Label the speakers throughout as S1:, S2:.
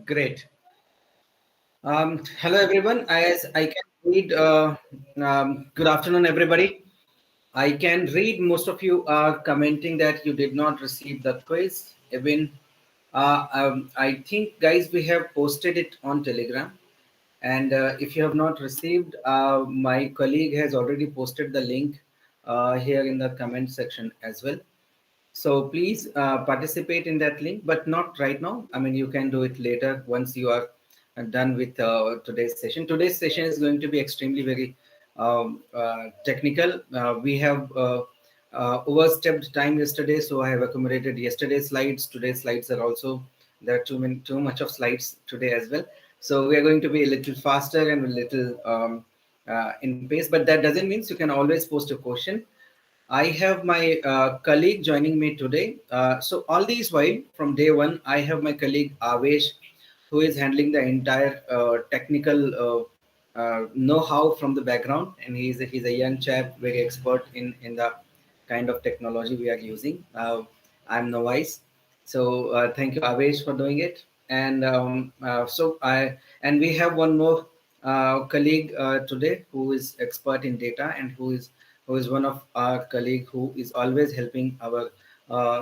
S1: Great. Hello, everyone. As I can read, good afternoon, everybody. I can read most of you are commenting that you did not receive the quiz. Even I think, guys, we have posted it on Telegram. And if you have not received, my colleague has already posted the link here in the comment section as well. So please participate in that link, but not right now. I mean, you can do it later once you are done with today's session. Today's session is going to be extremely very technical. We have overstepped time yesterday, so I have accumulated yesterday's slides. Today's slides are also there are too much of slides today as well. So we are going to be a little faster and a little in pace, but that doesn't mean you can always post a question. I have my colleague joining me today. So all these while from day one, I have my colleague Avesh, who is handling the entire technical know-how from the background, and he's a young chap, very expert in the kind of technology we are using. I'm novice, so thank you Avesh for doing it. And and we have one more colleague today who is expert in data and who is one of our colleague who is always helping our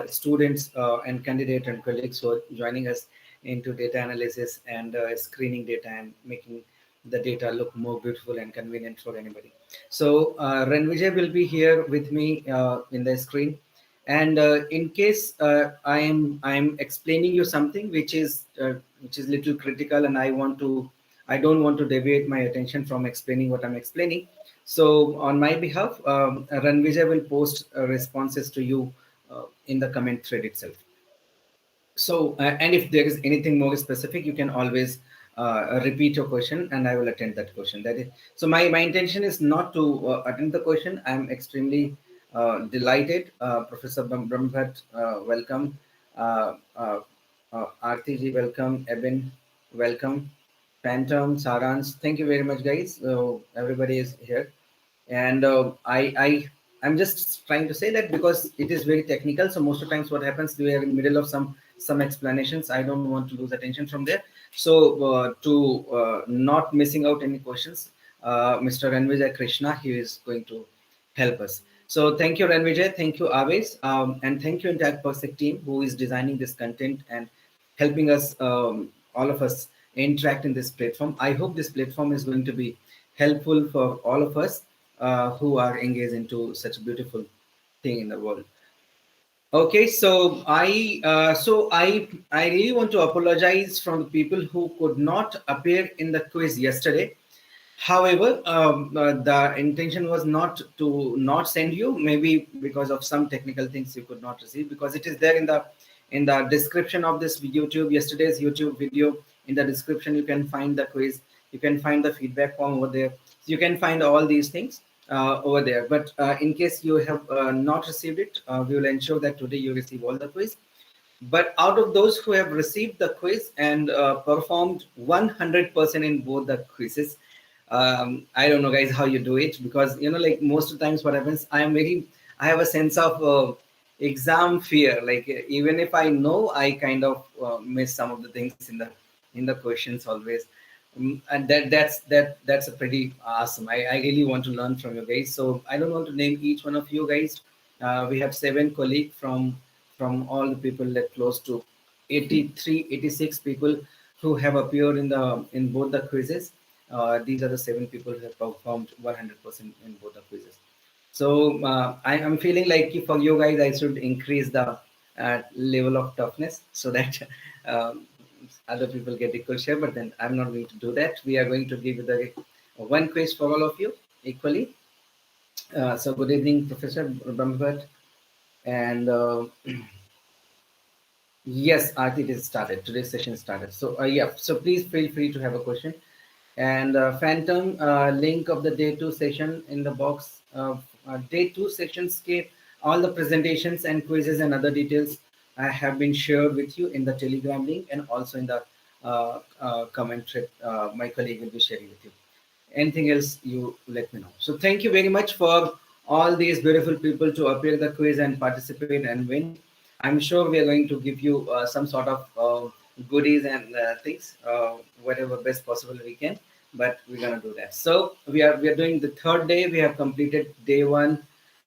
S1: students and candidate and colleagues who are joining us into data analysis and screening data and making the data look more beautiful and convenient for anybody. So Ranvijay will be here with me in the screen. And in case I'm explaining you something which is little critical, and I don't want to deviate my attention from explaining what I'm explaining. So on my behalf, Ranvijay will post responses to you in the comment thread itself. So, and if there is anything more specific, you can always repeat your question and I will attend that question. That is, so my intention is not to attend the question. I'm extremely delighted. Professor Brahmbhat, welcome. Aarti ji, welcome. Eben, welcome. Phantom, Sarans, thank you very much, guys. Everybody is here. And I'm just trying to say that because it is very technical, so most of the times what happens, we are in the middle of some explanations. I don't want to lose attention from there. So to not missing out any questions, Mr. Ranvijay Krishna, he is going to help us. So thank you, Ranvijay, thank you, Aves, and thank you entire Persic team who is designing this content and helping us, all of us, interact in this platform. I hope this platform is going to be helpful for all of us who are engaged into such a beautiful thing in the world. Okay, so I really want to apologize from the people who could not appear in the quiz yesterday. However, the intention was not to not send you, maybe because of some technical things you could not receive, because it is there in the description of this yesterday's YouTube video. In the description, you can find the quiz, you can find the feedback form over there, you can find all these things over there. But in case you have not received it, we will ensure that today you receive all the quiz. But out of those who have received the quiz and performed 100% in both the quizzes, I don't know, guys, how you do it, because like most of the times what happens, I have a sense of exam fear. Like even if I know, I kind of miss some of the things in the questions always. And that's a pretty awesome. I really want to learn from you guys. So I don't want to name each one of you guys. We have 7 colleagues from all the people that close to 83, 86 people who have appeared in both the quizzes. These are the 7 people who have performed 100% in both the quizzes. So I'm feeling like for you guys, I should increase the level of toughness so that other people get equal share. But then I'm not going to do that. We are going to give the one quiz for all of you equally. So good evening, Professor Brahmbhat. And yes, Aarti, it is started. Today's session started. So yeah, so please feel free to have a question. And Phantom, link of the day 2 session in the box. Day 2 sessions came, all the presentations and quizzes and other details have been shared with you in the Telegram link and also in the comment thread. My colleague will be sharing with you. Anything else, you let me know. So thank you very much for all these beautiful people to appear the quiz and participate and win. I'm sure we are going to give you some sort of goodies and things, whatever best possible we can. But we're gonna do that. So we are doing the third day. We have completed day one,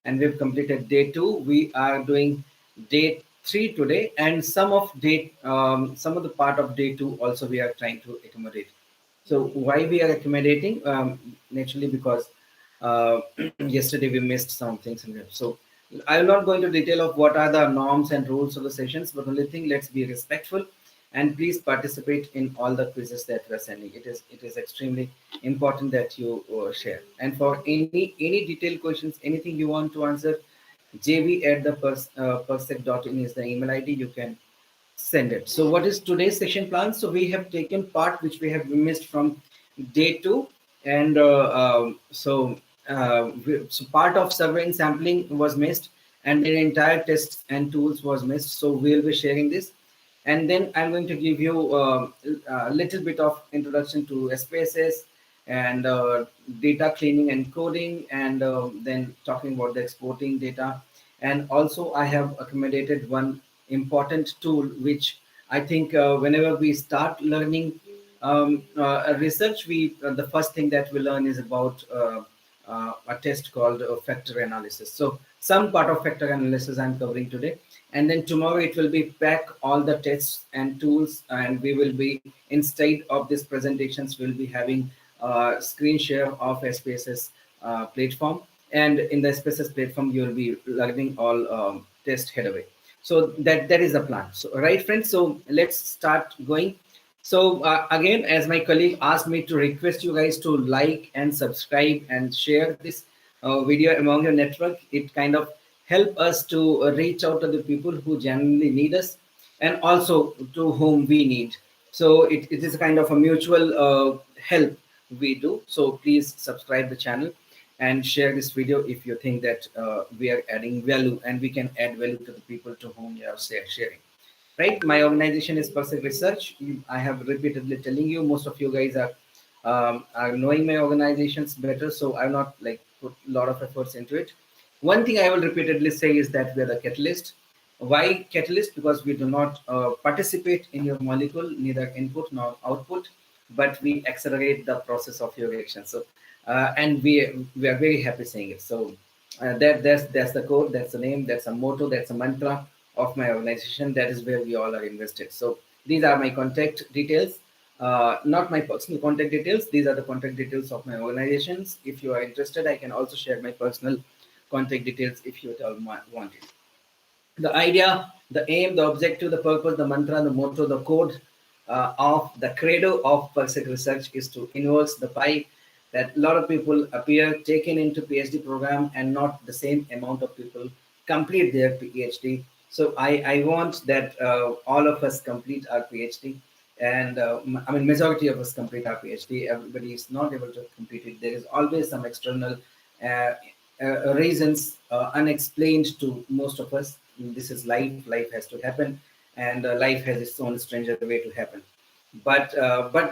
S1: and we've completed day two. We are doing day three today, and some of the part of day two also we are trying to accommodate. So why we are accommodating? Naturally because yesterday we missed some things in there. So I'm not going to detail of what are the norms and rules of the sessions, but only thing, let's be respectful and please participate in all the quizzes that we're sending. It is extremely important that you share. And for any detailed questions, anything you want to answer, jv at the persec.in is the email ID. You can send it. So what is today's session plan? So we have taken part which we have missed from day two, and so part of survey and sampling was missed, and the entire tests and tools was missed. So we'll be sharing this, and then I'm going to give you a little bit of introduction to SPSS and data cleaning and coding, and then talking about the exporting data. And also I have accommodated one important tool which I think whenever we start learning research, we the first thing that we learn is about a test called factor analysis. So some part of factor analysis I'm covering today, and then tomorrow it will be pack all the tests and tools, and we will be, instead of these presentations, we'll be having screen share of SPSS platform, and in the SPSS platform you will be learning all test head away. So that is the plan. So right friends, so let's start going. So again, as my colleague asked me to request you guys to like and subscribe and share this video among your network, it kind of help us to reach out to the people who genuinely need us, and also to whom we need. So it is a kind of a mutual help we do. So please subscribe the channel and share this video if you think that we are adding value and we can add value to the people to whom you are sharing. Right, my organization is Persec Research. I have repeatedly telling you, most of you guys are knowing my organizations better, so I've not like put a lot of efforts into it. One thing I will repeatedly say is that we are the catalyst. Why catalyst? Because we do not participate in your molecule, neither input nor output, but we accelerate the process of your reaction. So and we are very happy saying it. So that's the code, that's the name, that's a motto, that's a mantra of my organization. That is where we all are invested. So these are my contact details, not my personal contact details. These are the contact details of my organizations. If you are interested, I can also share my personal contact details if you at all want it. The idea, the aim, the objective, the purpose, the mantra, the motto, the code of the credo of Persec Research is to inverse the pie, that a lot of people appear taken into PhD program and not the same amount of people complete their PhD. So I want that all of us complete our PhD, and I mean majority of us complete our PhD. Everybody is not able to complete it. There is always some external uh, reasons unexplained to most of us. This is life. Life has to happen, and life has its own stranger way to happen. But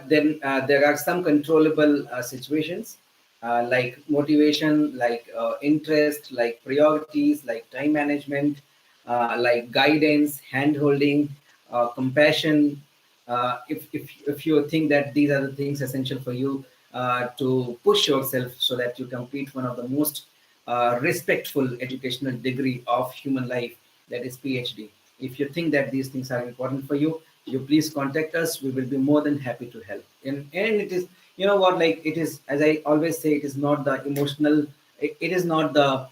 S1: then there are some controllable situations, like motivation, like interest, like priorities, like time management, like guidance, hand holding, compassion. If you think that these are the things essential for you to push yourself so that you complete one of the most respectful educational degree of human life, that is PhD. If you think that these things are important for you, you please contact us. We will be more than happy to help. And it is, you know what, like it is, as I always say, it is not the emotional, it is not the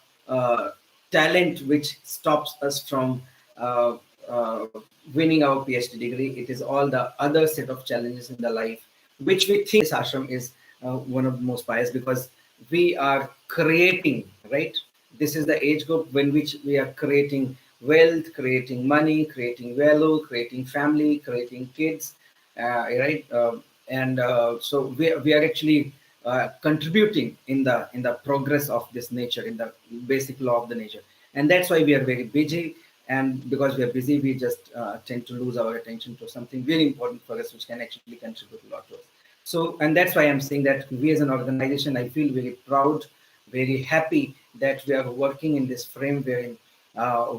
S1: talent which stops us from uh, uh, winning our PhD degree. It is all the other set of challenges in the life, which we think this ashram is one of the most biased, because we are creating, right? This is the age group when which we are creating wealth, creating money, creating value, creating family, creating kids, right? So we are actually contributing in the progress of this nature, in the basic law of the nature, and that's why we are very busy. And because we are busy, we just tend to lose our attention to something very important for us, which can actually contribute a lot to us. So, and that's why I'm saying that we as an organization, I feel very proud, very happy that we are working in this frame wherein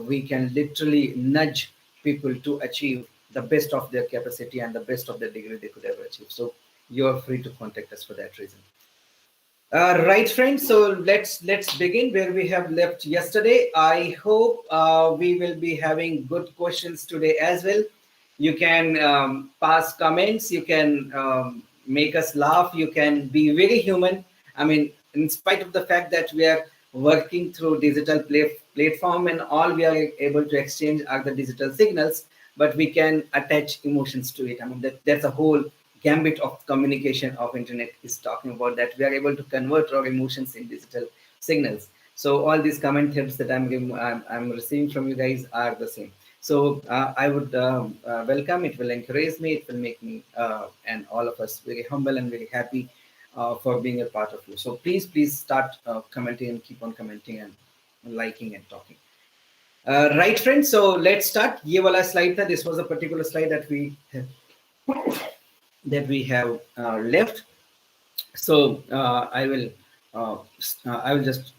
S1: we can literally nudge people to achieve the best of their capacity and the best of their degree they could ever achieve. So you are free to contact us for that reason. Right, friends. So let's begin where we have left yesterday. I hope we will be having good questions today as well. You can pass comments. You can make us laugh. You can be very human. I mean, in spite of the fact that we are working through digital platform and all we are able to exchange are the digital signals, but we can attach emotions to it. I mean, that's a whole gambit of communication of internet is talking about, that we are able to convert our emotions in digital signals. So all these comment tips that I'm receiving from you guys are the same. So I would welcome. It will encourage me. It will make me and all of us very humble and very happy for being a part of you. So please start commenting and keep on commenting and liking and talking. Right, friends. So let's start. ये वाला slide था. This was a particular slide that we have left. So I will just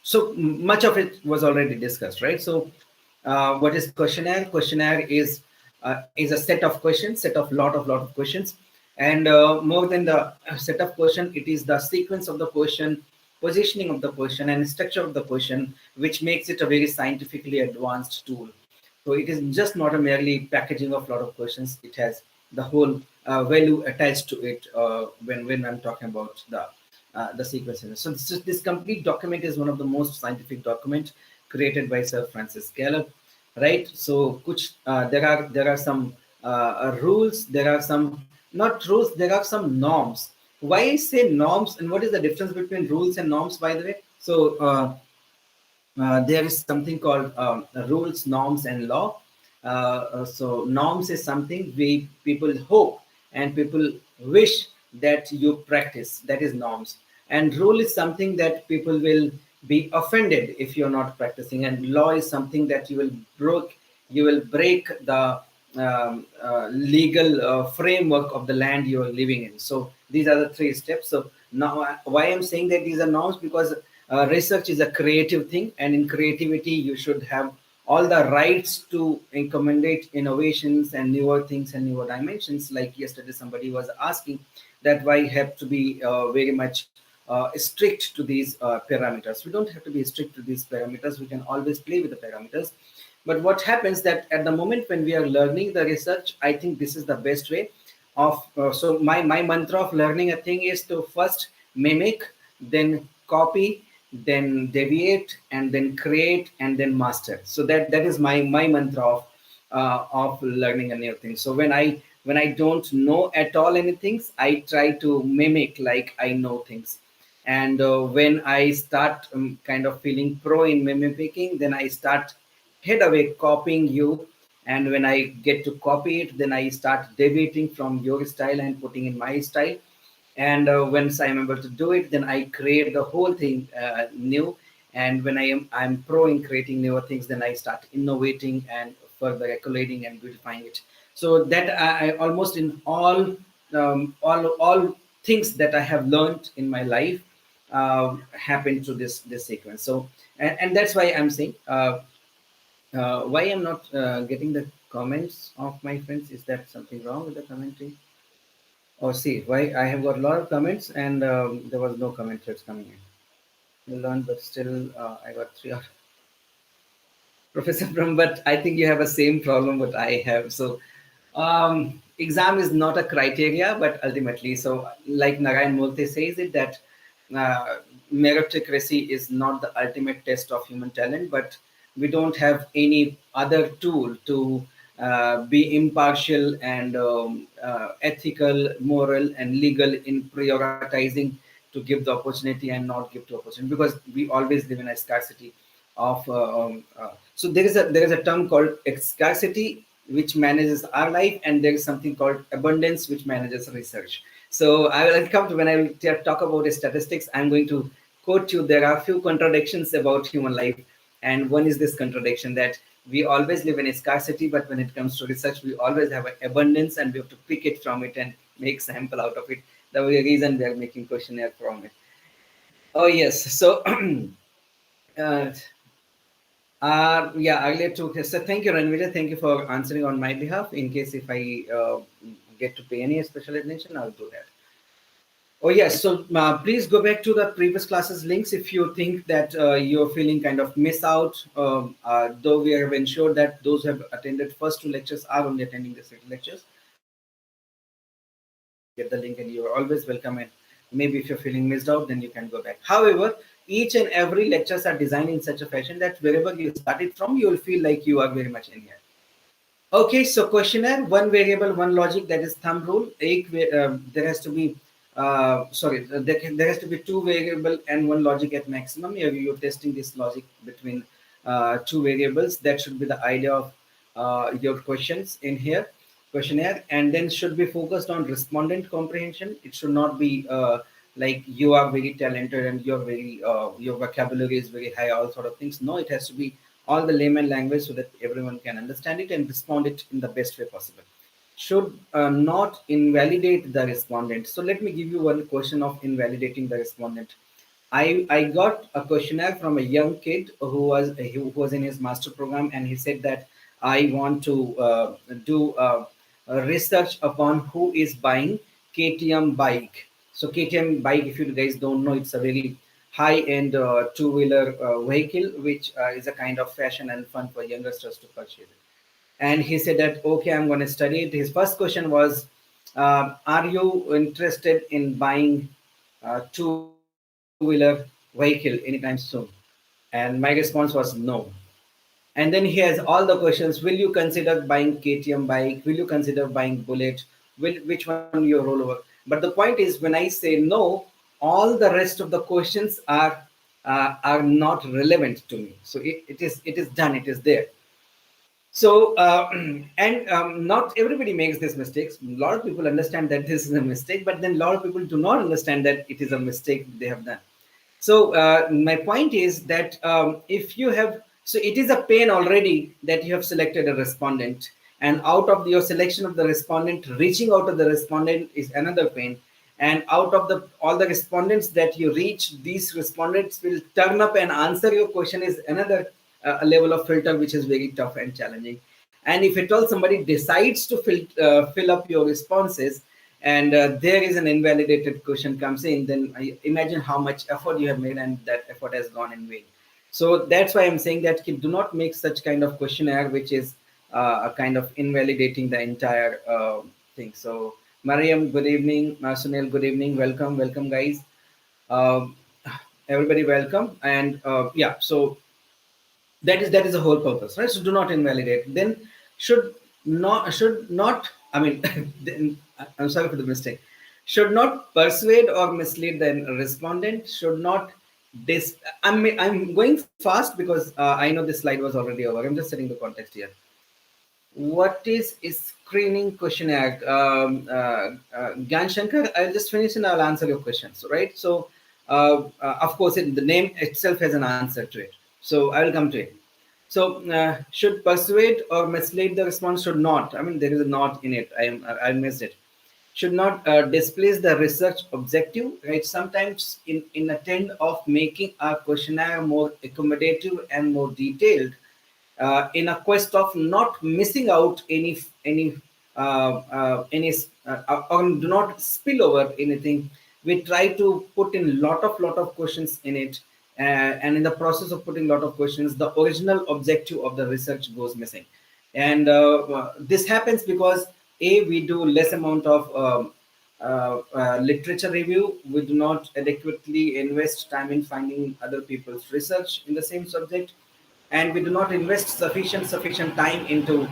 S1: so much of it was already discussed, right? So what is questionnaire? Questionnaire is a set of questions, lot of questions, and more than the set of question, it is the sequence of the question, positioning of the question, and structure of the question, which makes it a very scientifically advanced tool. So it is just not a merely packaging of lot of questions. It has the whole value attached to it when I'm talking about the sequences. So this complete document is one of the most scientific document created by Sir Francis Gallup, right? So there are some rules, there are some not rules, there are some norms. Why I say norms, and what is the difference between rules and norms, by the way? So there is something called rules, norms, and law. So norms is something we people hope and people wish that you practice. That is norms. And rule is something that people will be offended if you're not practicing. And law is something that you will break the legal framework of the land you are living in. So these are the three steps. So now, why I'm saying that these are norms, because research is a creative thing, and in creativity you should have all the rights to accommodate innovations and newer things and newer dimensions. Like yesterday somebody was asking that why have to be very much strict to these parameters. We don't have to be strict to these parameters. We can always play with the parameters. But what happens that at the moment when we are learning the research, I think this is the best way of so my mantra of learning a thing is to first mimic, then copy, then deviate, and then create, and then master. So that is my mantra of learning a new thing. So when I don't know at all anything, I try to mimic like I know things. And when I start kind of feeling pro in mimicking, then I start head away copying you. And when I get to copy it, then I start deviating from your style and putting in my style. And once I'm able to do it, then I create the whole thing new. And when I'm pro in creating newer things, then I start innovating and further accolading and beautifying it. So that I almost in all things that I have learned in my life happen to this sequence. So and that's why I'm saying why I'm not getting the comments of my friends. Is that something wrong with the commenting? Oh, see, why I have got a lot of comments and there was no comment that's coming in. You learned, but still I got three. Professor Brahm, but I think you have the same problem what I have. So exam is not a criteria, but ultimately, so like Narayan Murthy says it, that meritocracy is not the ultimate test of human talent, but we don't have any other tool to be impartial and ethical, moral, and legal in prioritizing to give the opportunity and not give to opportunity, because we always live in a scarcity of so there is a term called scarcity which manages our life, and there is something called abundance which manages research. So I will come to, when I will talk about statistics, I'm going to quote you. There are a few contradictions about human life, and one is this contradiction that we always live in a scarcity, but when it comes to research we always have an abundance, and we have to pick it from it and make sample out of it. The reason we are making questionnaire from it. Oh yes. So uh, Yeah, earlier took. So thank you, Ranvija. Thank you for answering on my behalf. In case if I get to pay any special attention, I'll do that. Oh yes, so please go back to the previous classes links if you think that you're feeling kind of miss out. Though we have ensured that those who have attended first two lectures are only attending the second lectures. Get the link, and you are always welcome. And maybe if you're feeling missed out, then you can go back. However, each and every lectures are designed in such a fashion that wherever you started from, you will feel like you are very much in here. Okay, so questionnaire, one variable, one logic, that is thumb rule. There has to be, there has to be two variable and one logic at maximum. You're testing this logic between two variables. That should be the idea of your questions in here, questionnaire, and then should be focused on respondent comprehension. It should not be like you are very talented and your vocabulary is very high, all sort of things. No, it has to be all the layman language so that everyone can understand it and respond it in the best way possible. Should not invalidate the respondent. So let me give you one question of invalidating the respondent. I got a questionnaire from a young kid who was in his master program, and he said that I want to do a research upon who is buying KTM bike. So KTM bike, if you guys don't know, it's a very high-end two-wheeler vehicle, which is a kind of fashion and fun for youngsters to purchase. And he said that okay, I'm going to study it. His first question was, are you interested in buying two-wheeler vehicle anytime soon? And my response was no. And then he has all the questions. Will you consider buying KTM bike? Will you consider buying Bullet? Which one you roll over? But the point is, when I say no, all the rest of the questions are not relevant to me. So it is done. It is there. So, and not everybody makes these mistakes. A lot of people understand that this is a mistake, but then a lot of people do not understand that it is a mistake they have done. So, my point is that if you have, so it is a pain already that you have selected a respondent, and out of your selection of the respondent, reaching out to the respondent is another pain. And out of the all the respondents that you reach, these respondents will turn up and answer your question is another a level of filter which is very tough and challenging. And if at all somebody decides to fill up your responses, and there is an invalidated question comes in, then I imagine how much effort you have made, and that effort has gone in vain. So that's why I'm saying that do not make such kind of questionnaire which is a kind of invalidating the entire thing. So Mariam, good evening. Sunil, good evening. Welcome, guys. Um, Everybody, welcome. And yeah, so that is the whole purpose, right? So do not invalidate. Then should not I mean, then, I'm sorry for the mistake. Should not persuade or mislead the respondent. Should not dis I'm going fast because I know this slide was already over. I'm just setting the context here. What is a screening questionnaire? Gyan Shankar, I'll just finish and I'll answer your questions, right? So, of course, the name itself has an answer to it. So, I will come to it. So, should persuade or mislead the response? Should not. I mean, there is a not in it. I missed it. Should not displace the research objective, right? Sometimes, in attempt of making our questionnaire more accommodative and more detailed, in a quest of not missing out or do not spill over anything, we try to put in lot of questions in it, and in the process of putting lot of questions, the original objective of the research goes missing. And this happens because we do less amount of literature review. We do not adequately invest time in finding other people's research in the same subject, and we do not invest sufficient time into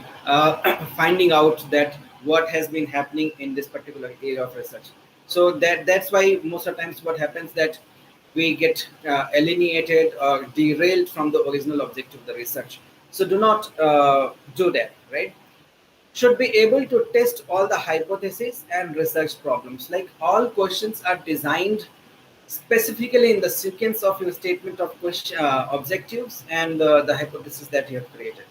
S1: finding out that what has been happening in this particular area of research. So that's why most of the times what happens that we get alienated or derailed from the original objective of the research. So do not do that, right? Should be able to test all the hypotheses and research problems. Like, all questions are designed specifically in the sequence of your statement of objectives and the hypothesis that you have created,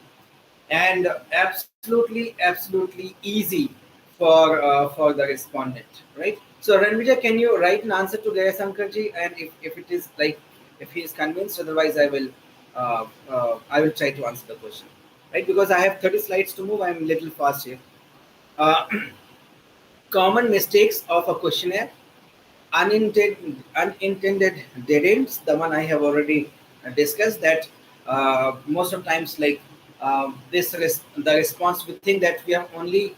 S1: and absolutely easy for the respondent, right? So Ranvija, can you write an answer to Gaya Sankarji, and if it is like, if he is convinced, otherwise I will I will try to answer the question, right? Because I have 30 slides to move. I'm a little fast here. Uh, Common mistakes of a questionnaire: unintended dead ends, the one I have already discussed, that most of times, like the response, we think that we are only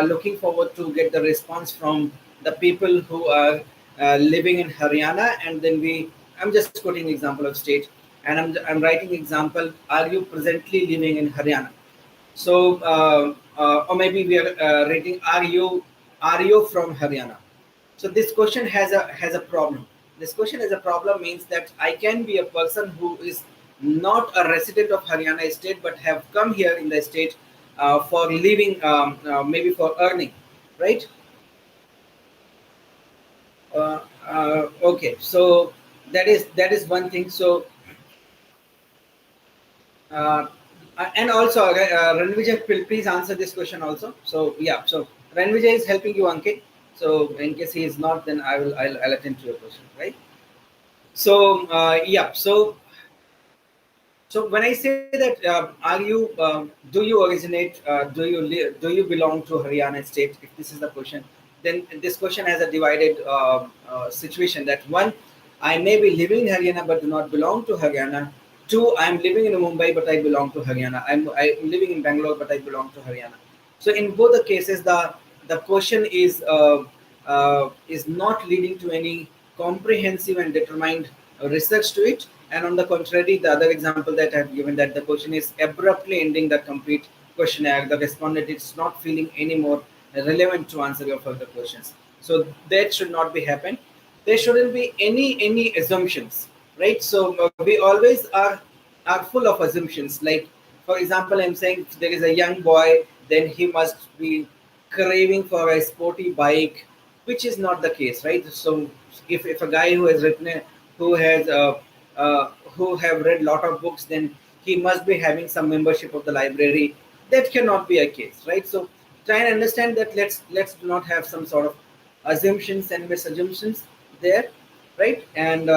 S1: looking forward to get the response from the people who are living in Haryana, and then I'm just quoting example of state, and I'm writing example, are you presently living in Haryana? So, or maybe we are rating, are you from Haryana? So this question has a problem. This question has a problem means that I can be a person who is not a resident of Haryana state, but have come here in the state for living, maybe for earning, right? Okay, so that is one thing. So Uh, and also, Ranvijay, please answer this question also. So yeah, so Ranvijay is helping you, Ankit. So in case he is not, then I'll attend to your question, right? So yeah, so when I say that, do you originate, do you belong to Haryana state? If this is the question, then this question has a divided situation. That one, I may be living in Haryana but do not belong to Haryana. Two, I'm living in Mumbai but I belong to Haryana. I'm living in Bangalore but I belong to Haryana. So in both the cases, the question is not leading to any comprehensive and determined research to it. And on the contrary, the other example that I have given, that the question is abruptly ending the complete questionnaire. The respondent is not feeling any more relevant to answer your further questions. So that should not be happen. There shouldn't be any assumptions, right? So we always are full of assumptions. Like, for example, I'm saying there is a young boy, then he must be craving for a sporty bike, which is not the case, right? So if a guy who has written who has who have read lot of books, then he must be having some membership of the library. That cannot be a case, right? So try and understand that, let's do not have some sort of assumptions and misassumptions there, right? And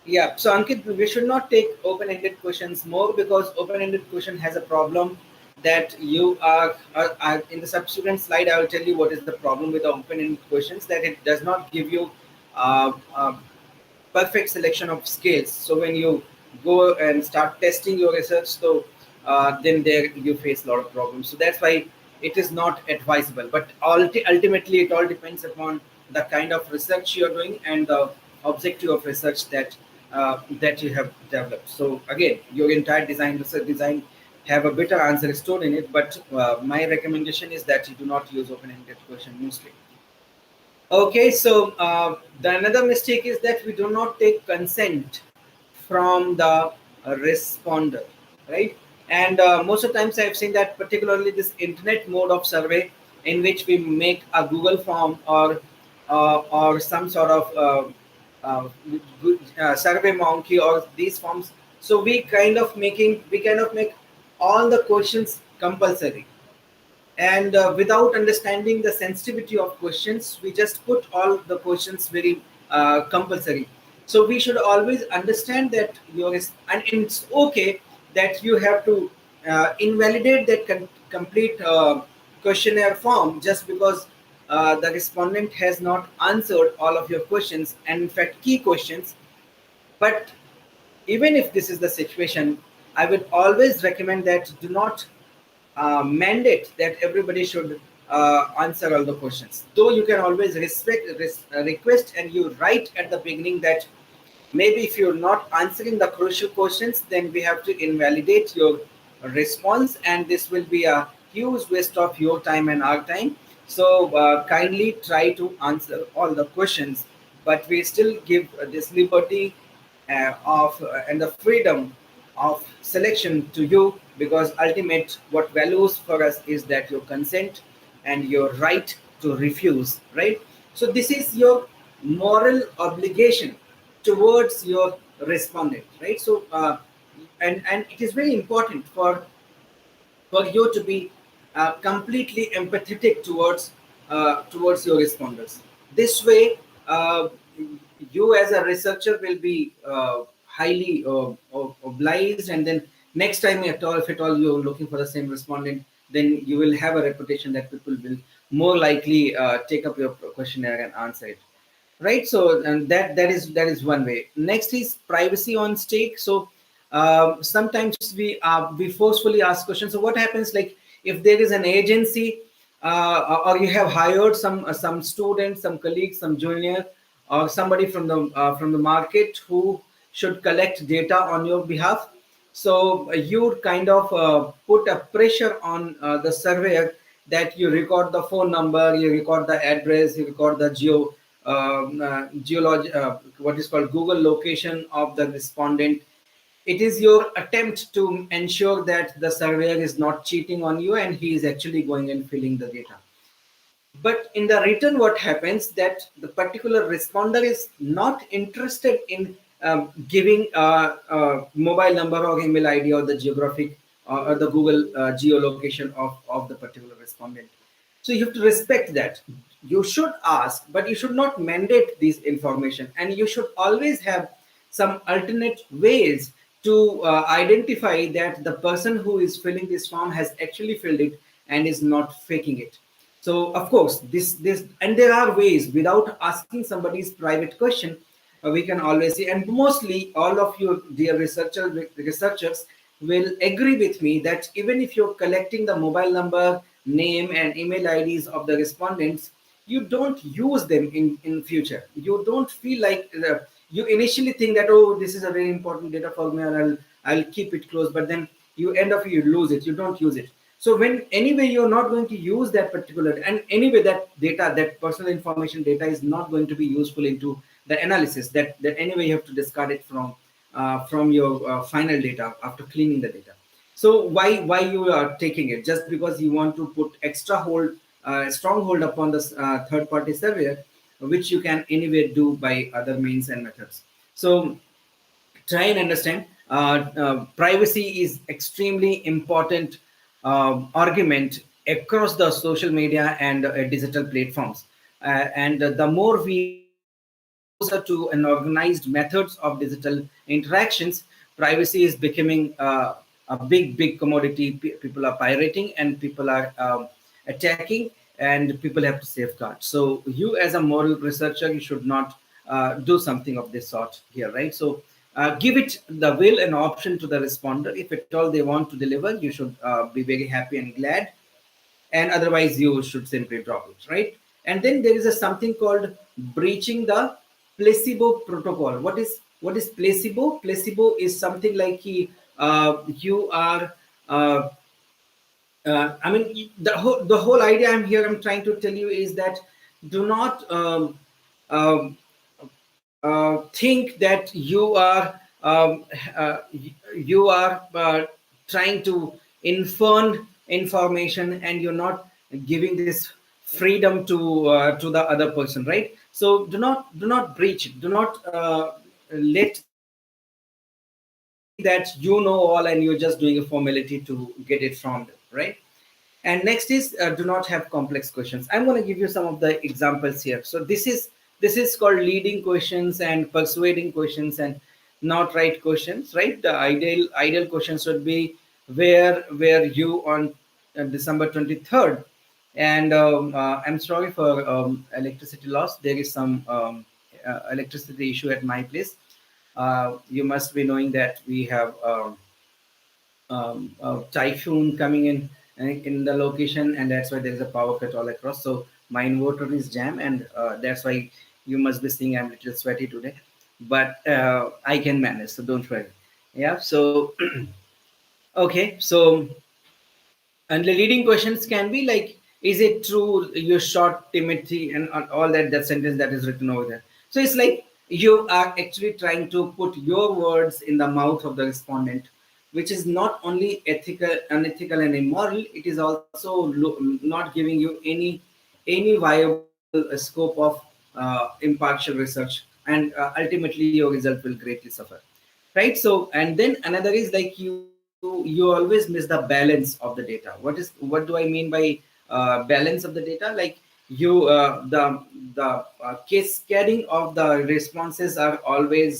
S1: yeah, so Ankit, we should not take open-ended questions more, because open-ended question has a problem that you in the subsequent slide. I will tell you what is the problem with the open-ended questions, that it does not give you uh, uh, perfect selection of scales. So when you go and start testing your research, so then there you face a lot of problems. So that's why it is not advisable. But ultimately, it all depends upon the kind of research you're doing and the objective of research that you have developed. So again, your entire research design have a better answer stored in it. But my recommendation is that you do not use open-ended question mostly. Okay, so the another mistake is that we do not take consent from the responder, right? And most of the times I've seen that, particularly this internet mode of survey, in which we make a Google form or some sort of survey monkey or these forms. So we kind of make all the questions compulsory, and without understanding the sensitivity of questions, we just put all the questions very compulsory. So we should always understand that and it's okay that you have to invalidate that complete questionnaire form, just because the respondent has not answered all of your questions, and in fact key questions. But even if this is the situation, I would always recommend that do not mandate that everybody should answer all the questions. Though you can always request, and you write at the beginning that maybe if you're not answering the crucial questions, then we have to invalidate your response, and this will be a huge waste of your time and our time. So kindly try to answer all the questions, but we still give this liberty of and the freedom of selection to you, because ultimate what values for us is that your consent and your right to refuse, right? So this is your moral obligation towards your respondent, right? So and it is very important for you to be completely empathetic towards your responders. This way, uh, you as a researcher will be highly obliged, and then next time at all, if at all you're looking for the same respondent, then you will have a reputation that people will more likely take up your questionnaire and answer it, right? So, and that is one way. Next is privacy on stake. So sometimes we forcefully ask questions. So what happens, like if there is an agency, or you have hired some students, some colleagues, some junior, or somebody from the market who should collect data on your behalf. So you kind of put a pressure on the surveyor, that you record the phone number, you record the address, you record the what is called Google location of the respondent. It is your attempt to ensure that the surveyor is not cheating on you and he is actually going and filling the data. But in the return, what happens, that the particular responder is not interested in giving mobile number or email ID or the geographic or the Google geolocation of the particular respondent. So you have to respect that. You should ask, but you should not mandate this information, and you should always have some alternate ways to identify that the person who is filling this form has actually filled it and is not faking it. So of course, this and there are ways without asking somebody's private question. We can always see, and mostly all of you dear researchers will agree with me that even if you're collecting the mobile number, name, and email IDs of the respondents, you don't use them in future. You don't feel like you initially think that, oh, this is a very important data for me, and I'll keep it close, but then you end up, you lose it, you don't use it. So when anyway you're not going to use that particular, and anyway that data, that personal information data, is not going to be useful into the analysis, that anyway you have to discard it from your final data after cleaning the data. So why you are taking it? Just because you want to put extra strong hold upon the third party surveyor, which you can anyway do by other means and methods. So try and understand, privacy is extremely important argument across the social media and digital platforms, and the more we get closer to an organized methods of digital interactions, privacy is becoming a big commodity. People are pirating and people are attacking, and people have to safeguard. So you as a moral researcher, you should not do something of this sort here, right? So give it the will and option to the responder. If at all they want to deliver, you should be very happy and glad, and otherwise you should simply drop it, right? And then there is a something called breaching the placebo protocol. What is placebo? Placebo is something like you are I mean, the whole idea I'm trying to tell you is that do not um, think that you are trying to infer information, and you're not giving this freedom to the other person, right? So do not breach it. Do not let the surveyor think that you know all and you're just doing a formality to get it from them, right? And next is do not have complex questions. I'm going to give you some of the examples here. So this is called leading questions and persuading questions and not right questions, right? The ideal questions would be, where were you on December 23rd? And I'm sorry for electricity loss. There is some electricity issue at my place. You must be knowing that we have typhoon coming in the location, and that's why there is a power cut all across. So my inverter is jam, and that's why you must be seeing I'm a little sweaty today, but I can manage, so don't worry. Yeah. So okay. So, and the leading questions can be like, is it true you shot Timothy, and all that sentence that is written over there. So it's like you are actually trying to put your words in the mouth of the respondent, which is not only unethical and immoral, it is also not giving you any viable scope of impartial research, and ultimately your result will greatly suffer, right? So, and then another is like you always miss the balance of the data. What do I mean by balance of the data? Like you the cascading of the responses are already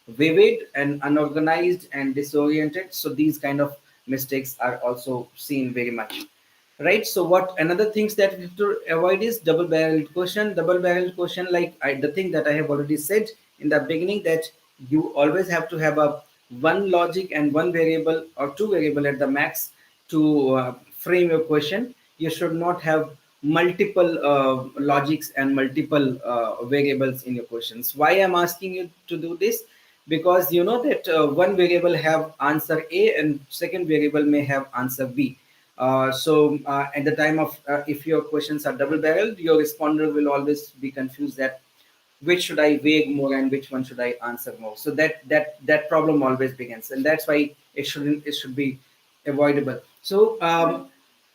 S1: vivid and unorganized and disoriented. So these kind of mistakes are also seen very much, right? So what another things that we have to avoid is double-barreled question. Double-barreled question, like the thing that I have already said in the beginning, that you always have to have a one logic and one variable or two variable at the max to frame your question. You should not have multiple logics and multiple variables in your questions. Why I'm asking you to do this? Because you know that one variable have answer A and second variable may have answer B. So at the time of if your questions are double barreled, your responder will always be confused that which should I weigh more and which one should I answer more. So that problem always begins, and that's why it should be avoidable. So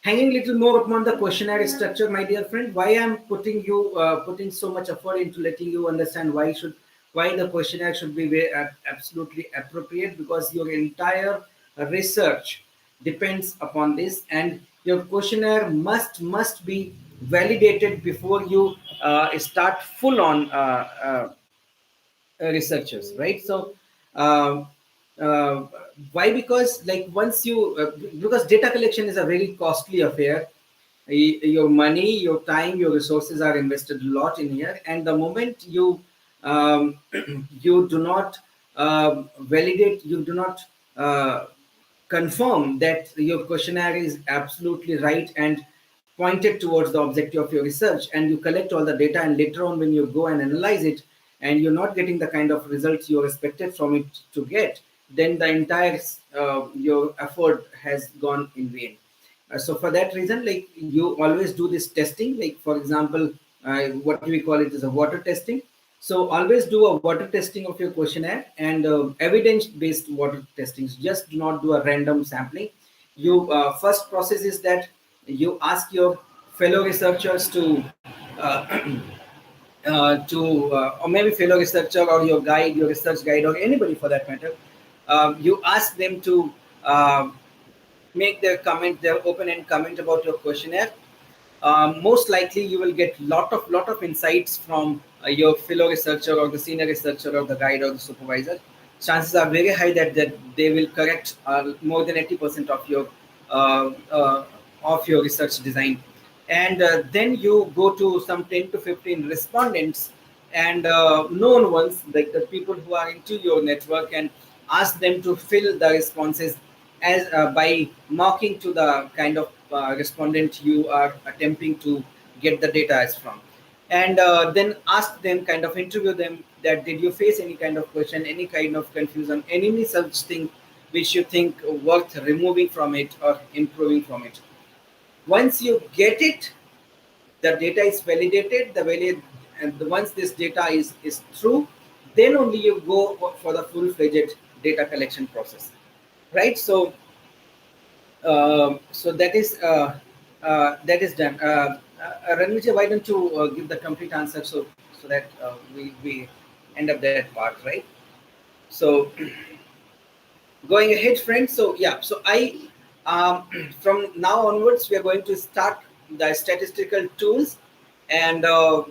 S1: hanging little more upon the questionnaire structure, my dear friend, why I'm putting so much effort into letting you understand why the questionnaire should be absolutely appropriate, because your entire research depends upon this, and your questionnaire must be validated before you start full on researchers, right? So uh, uh, why? Because like once you because data collection is a very costly affair. Your money, your time, your resources are invested a lot in here, and the moment you you do not validate, you do not confirm that your questionnaire is absolutely right and pointed towards the objective of your research, and you collect all the data, and later on when you go and analyze it and you're not getting the kind of results you expected from it to get, then the entire your effort has gone in vain. So for that reason, like you always do this testing, like for example, what we call it is a water testing. So always do a water testing of your questionnaire, and evidence-based water testings. Just do not do a random sampling. You first process is that you ask your fellow researchers uh, or maybe fellow researcher or your guide, your research guide, or anybody for that matter. You ask them to make their comment, their open-end comment about your questionnaire. Most likely you will get lot of insights from your fellow researcher or the senior researcher or the guide or the supervisor. Chances are very high that they will correct more than 80% of your research design. And then you go to some 10 to 15 respondents and known ones, like the people who are into your network, and ask them to fill the responses as by marking to the kind of respondent you are attempting to get the data as from, and then ask them, kind of interview them, that did you face any kind of question, any kind of confusion, any such thing which you think worth removing from it or improving from it. Once you get it, the data is validated, once this data is true, then only you go for the full-fledged data collection process, right? So that is done. Ranvijay, why don't you give the complete answer, so that we end up that part, right? So going ahead, friends. So yeah, so I from now onwards we are going to start the statistical tools, and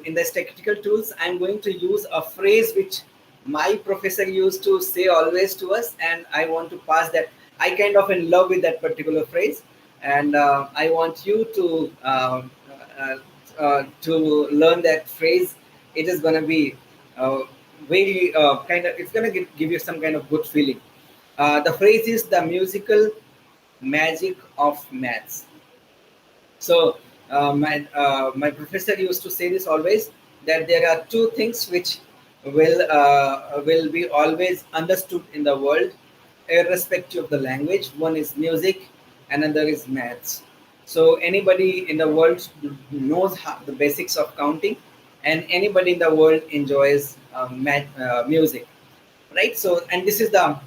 S1: in the statistical tools I'm going to use a phrase which my professor used to say always to us, and I want to pass that. I kind of in love with that particular phrase, and I want you uh, to learn that phrase. It is going to be uh, very kind of, it's going to give you some kind of good feeling. The phrase is the musical magic of maths. So my professor used to say this always, that there are two things which will be always understood in the world, irrespective of the language. One is music, another is maths. So anybody in the world knows the basics of counting, and anybody in the world enjoys music, right? So, and this is the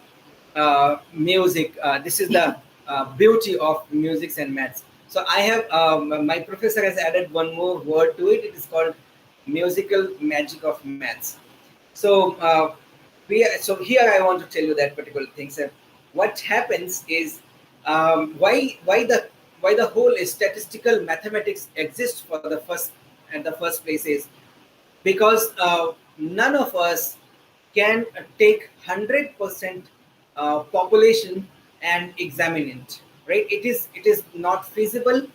S1: music. This is the beauty of music and maths. So I have my professor has added one more word to it. It is called musical magic of maths. So so here I want to tell you that particular thing. So what happens is, why the why the whole statistical mathematics exists for the first place is because none of us can take 100% population and examine it, right? It is not feasible,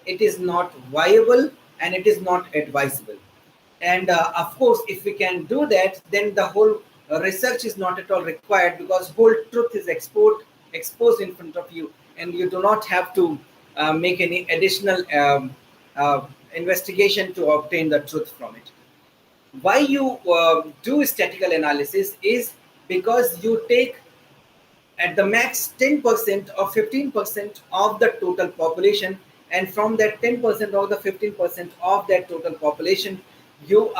S1: it is not viable, and it is not advisable. And of course, if we can do that, then the whole research is not at all required, because whole truth is exposed in front of you, and you do not have to make any additional investigation to obtain the truth from it. Why you do statistical analysis is because you take at the max 10% or 15% of the total population, and from that 10% or the 15% of that total population, you're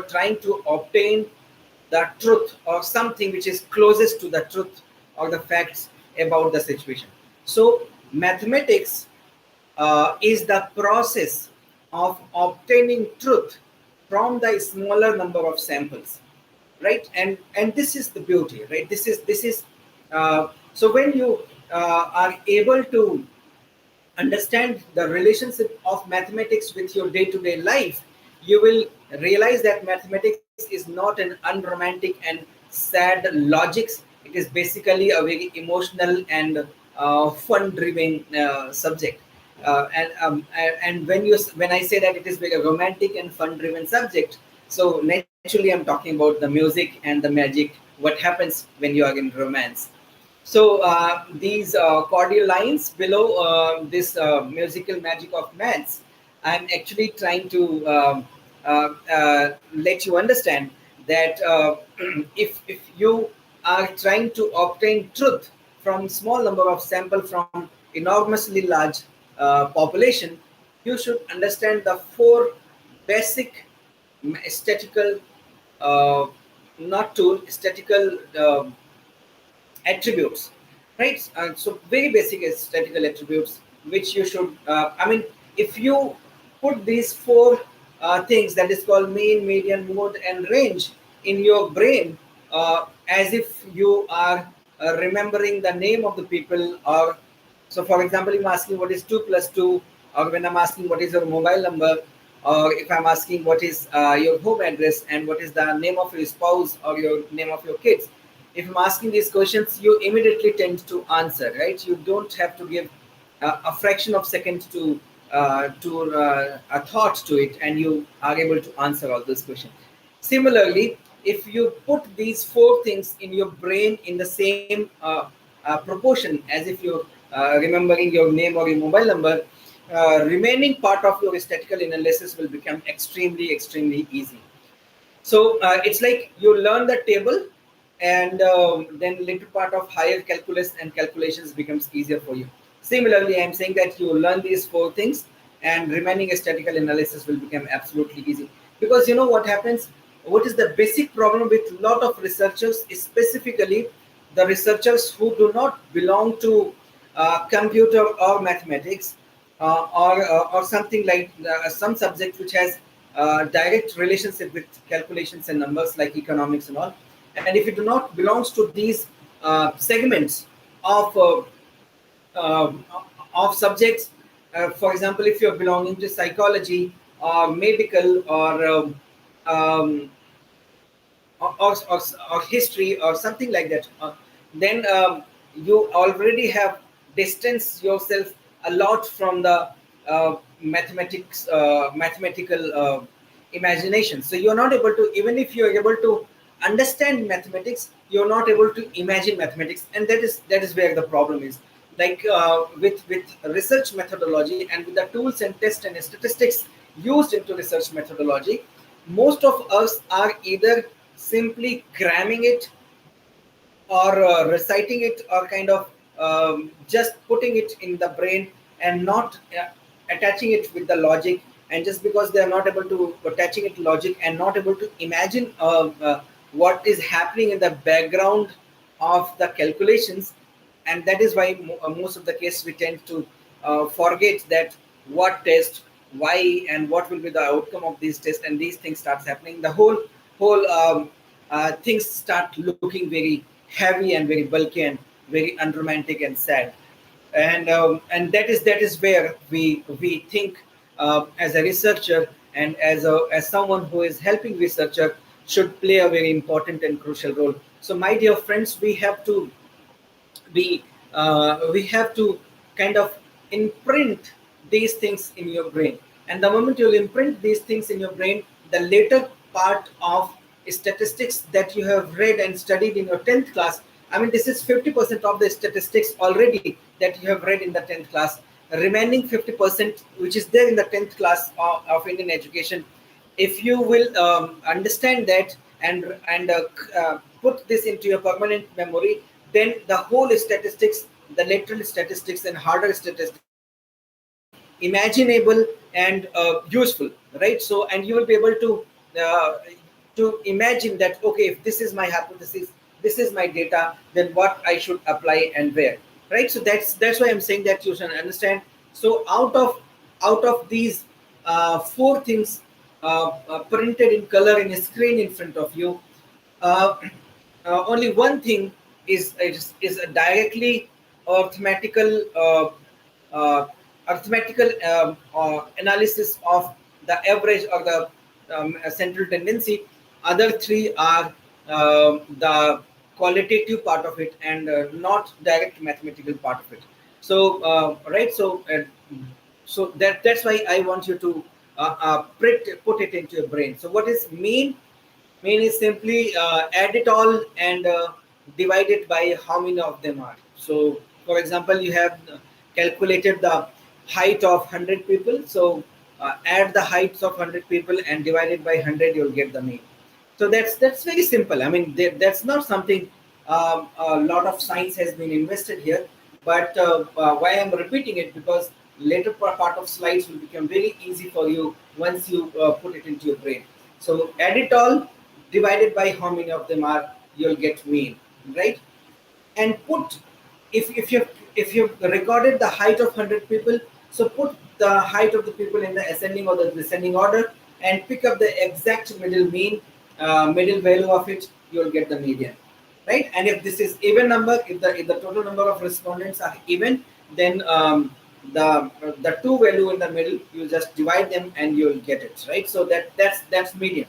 S1: trying to obtain the truth or something which is closest to the truth or the facts about the situation. So mathematics is the process of obtaining truth from the smaller number of samples, right? And this is the beauty, right? This is so when you are able to understand the relationship of mathematics with your day-to-day life, you will realize that mathematics is not an unromantic and sad logics. It is basically a very emotional and fun-driven subject. And when I say that it is very romantic and fun-driven subject, so naturally I'm talking about the music and the magic. What happens when you are in romance? So these cordial lines below this musical magic of maths, I'm actually trying to let you understand that if you are trying to obtain truth from small number of sample from enormously large population, you should understand the four basic statistical, uh, not tool, statistical attributes, right? So very basic statistical attributes which you should I mean, if you put these four things, that is called mean, median, mode, and range, in your brain, as if you are remembering the name of the people. Or so for example, I'm asking what is 2 plus 2, or when I'm asking what is your mobile number, or if I'm asking what is your home address and what is the name of your spouse or your name of your kids, if I'm asking these questions, you immediately tend to answer, right? You don't have to give a fraction of second to a thought to it, and you are able to answer all those questions. Similarly, if you put these four things in your brain in the same proportion as if you're remembering your name or your mobile number, remaining part of your statistical analysis will become extremely easy. So it's like you learn the table, and then little part of higher calculus and calculations becomes easier for you. Similarly, I'm saying that you learn these four things, and remaining statistical analysis will become absolutely easy. Because you know what happens? What is the basic problem with a lot of researchers, specifically the researchers who do not belong to computer or mathematics, or something like some subject which has direct relationship with calculations and numbers like economics and all. And if it do not belongs to these segments of uh, of subjects, for example, if you're belonging to psychology or medical or um, or history or something like that, then you already have distanced yourself a lot from the mathematical imagination. So you're not able to, even if you're able to understand mathematics, you're not able to imagine mathematics, and that is where the problem is. Like with research methodology and with the tools and tests and statistics used into research methodology, most of us are either simply cramming it, or reciting it, or kind of just putting it in the brain and not attaching it with the logic. And just because they are not able to attaching it to logic and not able to imagine what is happening in the background of the calculations, and that is why most of the case we tend to forget that what test, why, and what will be the outcome of these tests, and these things starts happening. The whole things start looking very heavy and very bulky and very unromantic and sad. And that is where we think as a researcher and as someone who is helping researcher should play a very important and crucial role. So my dear friends, we have to kind of imprint these things in your brain, and the moment you'll imprint these things in your brain, the later part of statistics that you have read and studied in your 10th class, I mean, this is 50% of the statistics already that you have read in the 10th class. Remaining 50%, which is there in the 10th class of Indian education, if you will understand that and put this into your permanent memory, then the whole statistics, the lateral statistics and harder statistics become imaginable and useful, right? So, and you will be able uh, to imagine that, okay, if this is my hypothesis, this is my data, then what I should apply and where, right? So that's why I'm saying that you should understand. So out of these four things printed in color in a screen in front of you, uh, only one thing is a directly arithmetical uh, arithmetical analysis of the average or the central tendency. Other three are the qualitative part of it and not direct mathematical part of it. So right, so that's why I want you to put it into your brain. So what is mean? Mean is simply add it all and divide it by how many of them are. So, for example, you have calculated the height of 100 people. So, add the heights of 100 people and divide it by 100, you'll get the mean. So that's very simple. I mean, that's not something a lot of science has been invested here. But why I'm repeating it, because later part of slides will become very easy for you once you put it into your brain. So add it all, divided by how many of them are, you'll get mean, right? And put, if you've recorded the height of 100 people, so put the height of the people in the ascending or the descending order and pick up the exact middle mean, middle value of it, you'll get the median, right? And if this is even number, if the total number of respondents are even, then the two value in the middle, you just divide them and you'll get it, right? So that's median.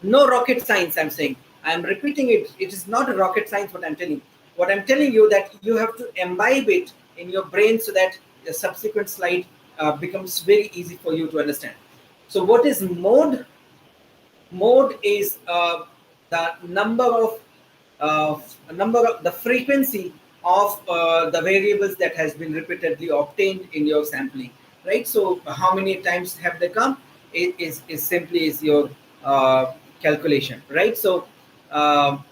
S1: No rocket science, I'm saying. I'm repeating it. It is not a rocket science what I'm telling you. What I'm telling you, that you have to imbibe it in your brain so that the subsequent slide becomes very easy for you to understand. So what is mode? Mode is the number of the frequency of the variables that has been repeatedly obtained in your sampling, right? So how many times have they come? It is simply is your calculation, right? So um,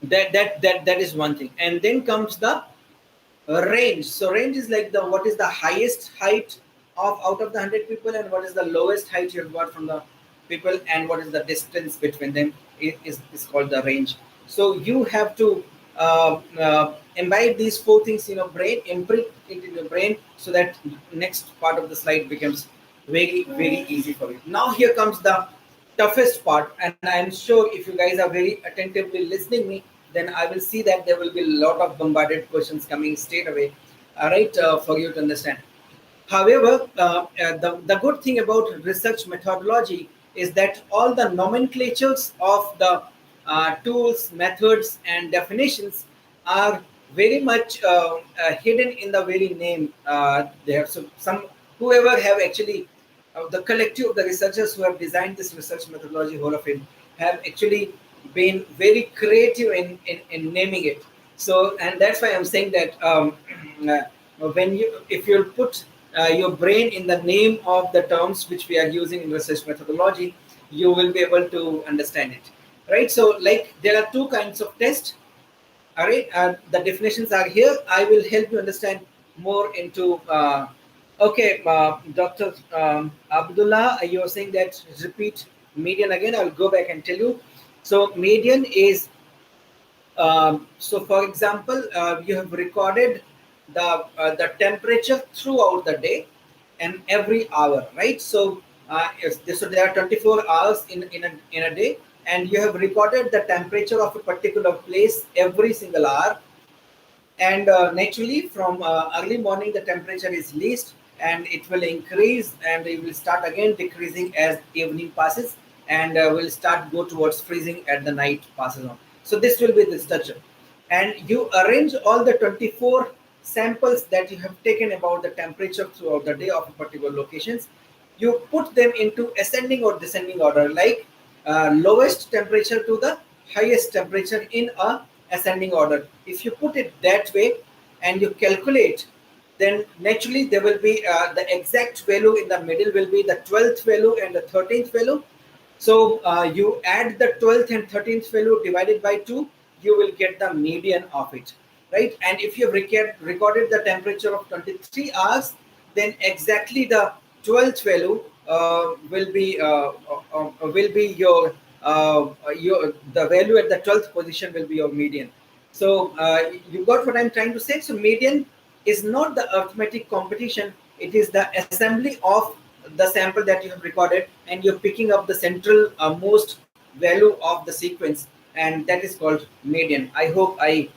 S1: that is one thing, and then comes the range. So range is like the what is the highest height of out of the 100 people, and what is the lowest height you've got from the people, and what is the distance between them, is called the range. So you have to imbibe these four things in your brain, imprint it in your brain, so that next part of the slide becomes very easy for you. Now here comes the toughest part, and I'm sure if you guys are very attentively listening me, then I will see that there will be a lot of bombarded questions coming straight away, all right, for you to understand. However, the good thing about research methodology is that all the nomenclatures of the tools, methods, and definitions are very much hidden in the very name there. So, some whoever have actually the collective of the researchers who have designed this research methodology Hall of Fame have actually been very creative in naming it. So, and that's why I'm saying that when you, if you'll put your brain in the name of the terms which we are using in research methodology, you will be able to understand it, right? So, like there are two kinds of tests. All right, the definitions are here. I will help you understand more into. Okay, Dr. Abdullah, you are saying that repeat median again. I'll go back and tell you. So median is so, for example, you have recorded the temperature throughout the day and every hour, right? So, so there are 24 hours in a day, and you have recorded the temperature of a particular place every single hour, And naturally from early morning the temperature is least, and it will increase and it will start again decreasing as evening passes, and will start go towards freezing at the night passes on. So this will be the structure, and you arrange all the 24 samples that you have taken about the temperature throughout the day of a particular locations. You put them into ascending or descending order, like lowest temperature to the highest temperature in a ascending order. If you put it that way and you calculate, then naturally there will be the exact value in the middle will be the 12th value and the 13th value. So you add the 12th and 13th value divided by 2, you will get the median of it, right? And if you've recorded the temperature of 23 hours, then exactly the 12th value will be your the value at the 12th position will be your median. So you got what I'm trying to say. So median is not the arithmetic competition, it is the assembly of the sample that you have recorded, and you're picking up the central most value of the sequence, and that is called median. I hope I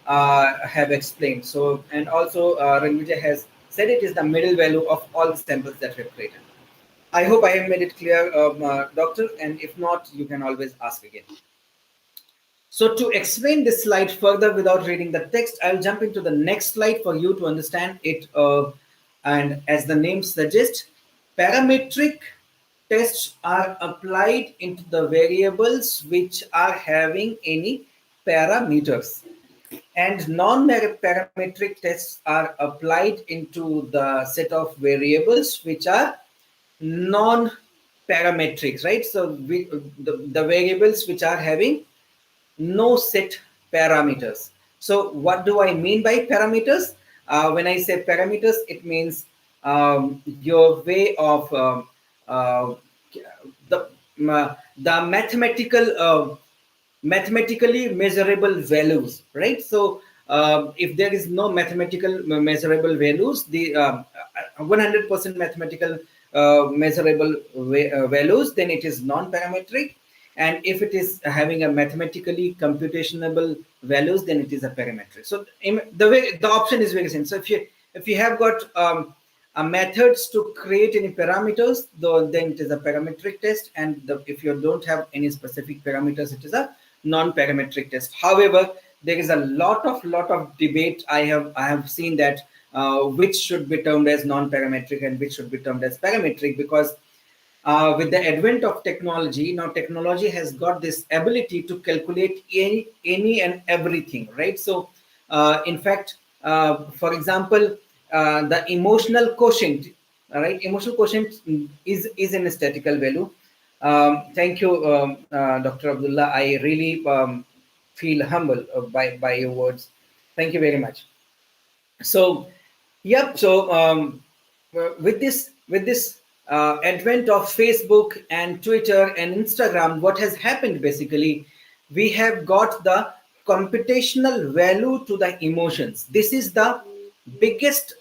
S1: have explained. So, and also Ranvija has said it is the middle value of all the samples that we have created. I hope I have made it clear, doctor, and if not, you can always ask again. So to explain this slide further without reading the text, I'll jump into the next slide for you to understand it. And as the name suggests, parametric tests are applied into the variables which are having any parameters. And non-parametric tests are applied into the set of variables which are non-parametrics, right? So the variables which are having no set parameters. So what do I mean by parameters? When I say parameters, it means your way of uh, the the mathematically measurable values, right? So if there is no mathematical measurable values, the 100% mathematical measurable values, then it is non-parametric. And if it is having a mathematically computatable values, then it is a parametric. So the option is very simple. So if you have got methods to create any parameters, though, then it is a parametric test, and if you don't have any specific parameters, it is a non-parametric test. However, there is a lot of debate. I have seen that which should be termed as non-parametric and which should be termed as parametric, because with the advent of technology, now technology has got this ability to calculate any and everything, right? So in fact, for example, the emotional quotient, all right, emotional quotient is an aesthetical value. Thank you, Dr. Abdullah. I really feel humble by your words. Thank you very much. So yep. So with this advent of Facebook and Twitter and Instagram, what has happened basically, we have got the computational value to the emotions. This is the biggest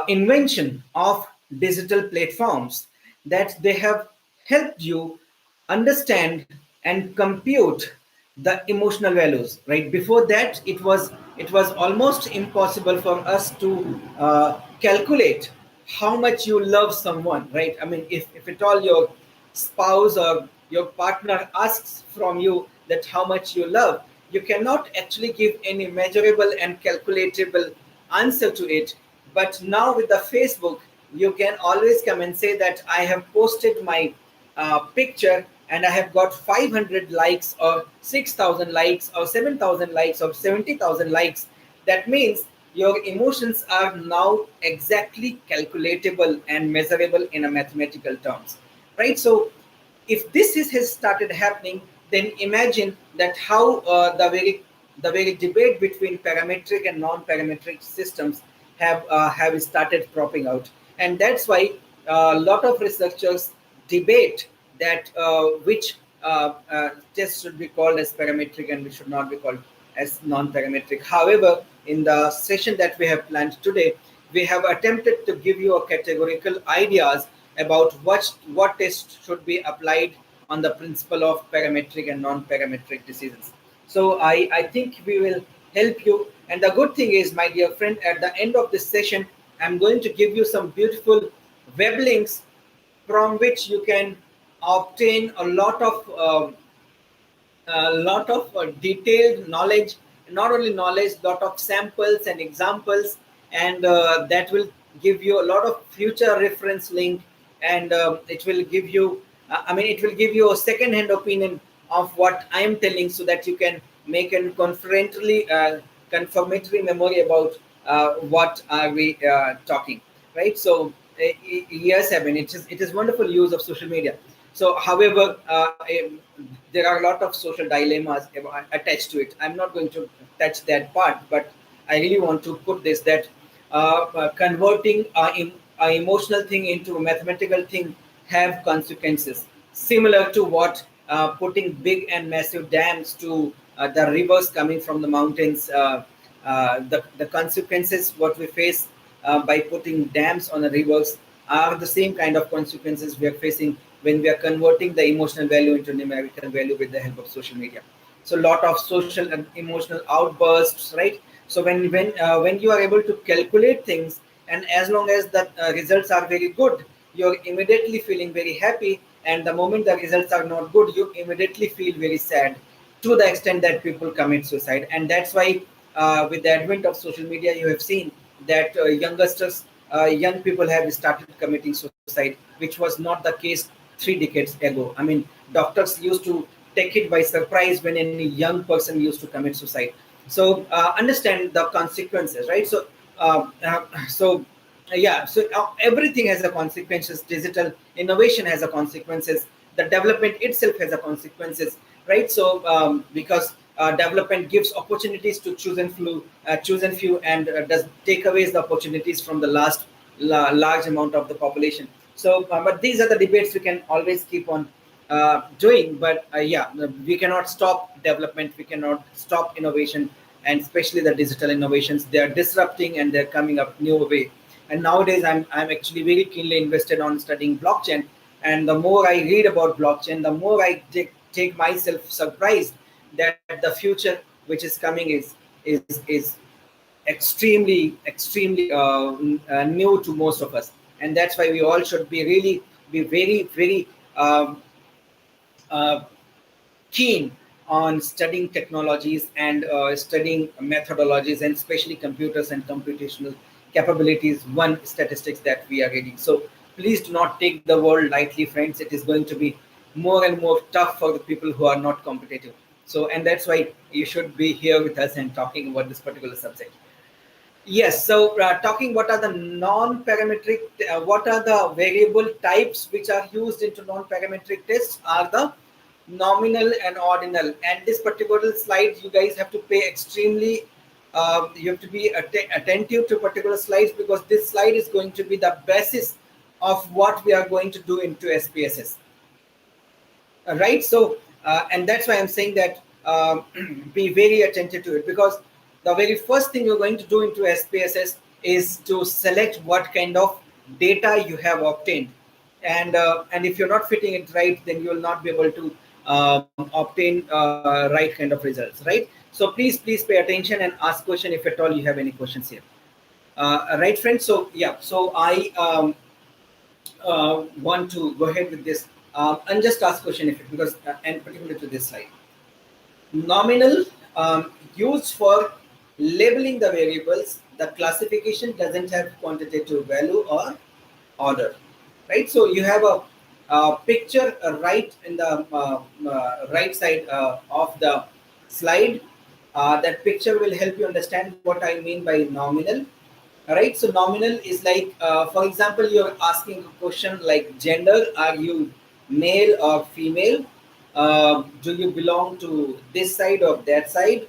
S1: invention of digital platforms, that they have helped you understand and compute the emotional values, right? Before that, it was almost impossible for us to calculate how much you love someone, right? I mean, if at all your spouse or your partner asks from you that how much you love, you cannot actually give any measurable and calculatable answer to it. But now with the Facebook, you can always come and say that I have posted my picture and I have got 500 likes or 6,000 likes or 7,000 likes or 70,000 likes. That means your emotions are now exactly calculatable and measurable in a mathematical terms, right? So if has started happening, then imagine that how the very debate between parametric and non-parametric systems have started cropping out, and that's why a lot of researchers debate that which test should be called as parametric and which should not be called as non-parametric. However, in the session that we have planned today, we have attempted to give you a categorical ideas about what test should be applied on the principle of parametric and non-parametric decisions. So I think we will help you. And the good thing is, my dear friend, at the end of this session, I'm going to give you some beautiful web links from which you can obtain a lot of detailed knowledge, not only knowledge, lot of samples and examples, and that will give you a lot of future reference link, and it will give you, it will give you a second-hand opinion of what I am telling, so that you can make a confirmatory memory about what are we talking, right? So yes, I mean, it is wonderful use of social media. So, however, there are a lot of social dilemmas attached to it. I'm not going to touch that part, but I really want to put this, that converting an emotional thing into a mathematical thing have consequences, similar to what putting big and massive dams to the rivers coming from the mountains. The consequences what we face by putting dams on the rivers are the same kind of consequences we are facing when we are converting the emotional value into numerical value with the help of social media. So a lot of social and emotional outbursts, right? So when you are able to calculate things, and as long as the results are very good, you're immediately feeling very happy, and the moment the results are not good, you immediately feel very sad, to the extent that people commit suicide. And that's why with the advent of social media, you have seen that young people have started committing suicide, which was not the case 3 decades ago. I mean, doctors used to take it by surprise when any young person used to commit suicide. So understand the consequences, right? So yeah, so everything has a consequences. Digital innovation has a consequences. The development itself has a consequences, right? So because development gives opportunities to choose and few, and does take away the opportunities from the large amount of the population. So but these are the debates we can always keep on doing. But yeah, we cannot stop development, we cannot stop innovation, and especially the digital innovations, they are disrupting and they're coming up new way. And nowadays I'm actually very keenly invested on studying blockchain, and the more I read about blockchain, the more I take myself surprised that the future which is coming is extremely new to most of us. And that's why we all should be really be very uh, keen on studying technologies and studying methodologies, and especially computers and computational capabilities, one statistics that we are reading. So please do not take the world lightly, friends. It is going to be more and more tough for the people who are not competitive. So, and that's why you should be here with us and talking about this particular subject. Yes, so talking what are the non-parametric, what are the variable types which are used into non-parametric tests are the nominal and ordinal. And this particular slide, you guys have to pay you have to be attentive to particular slides, because this slide is going to be the basis of what we are going to do into SPSS. Right? So, and that's why I'm saying that be very attentive to it, because the very first thing you're going to do into SPSS is to select what kind of data you have obtained, and if you're not fitting it right, then you will not be able to obtain right kind of results, right? So please pay attention and ask question if at all you have any questions here. Right, friends? So yeah, so I want to go ahead with this and just ask question if it, because and particularly to this slide. Nominal, used for labeling the variables. The classification doesn't have quantitative value or order, right? So you have a picture right in the right side of the slide. That picture will help you understand what I mean by nominal. All right, so nominal is like, for example, you're asking a question like gender: are you male or female? Do you belong to this side or that side?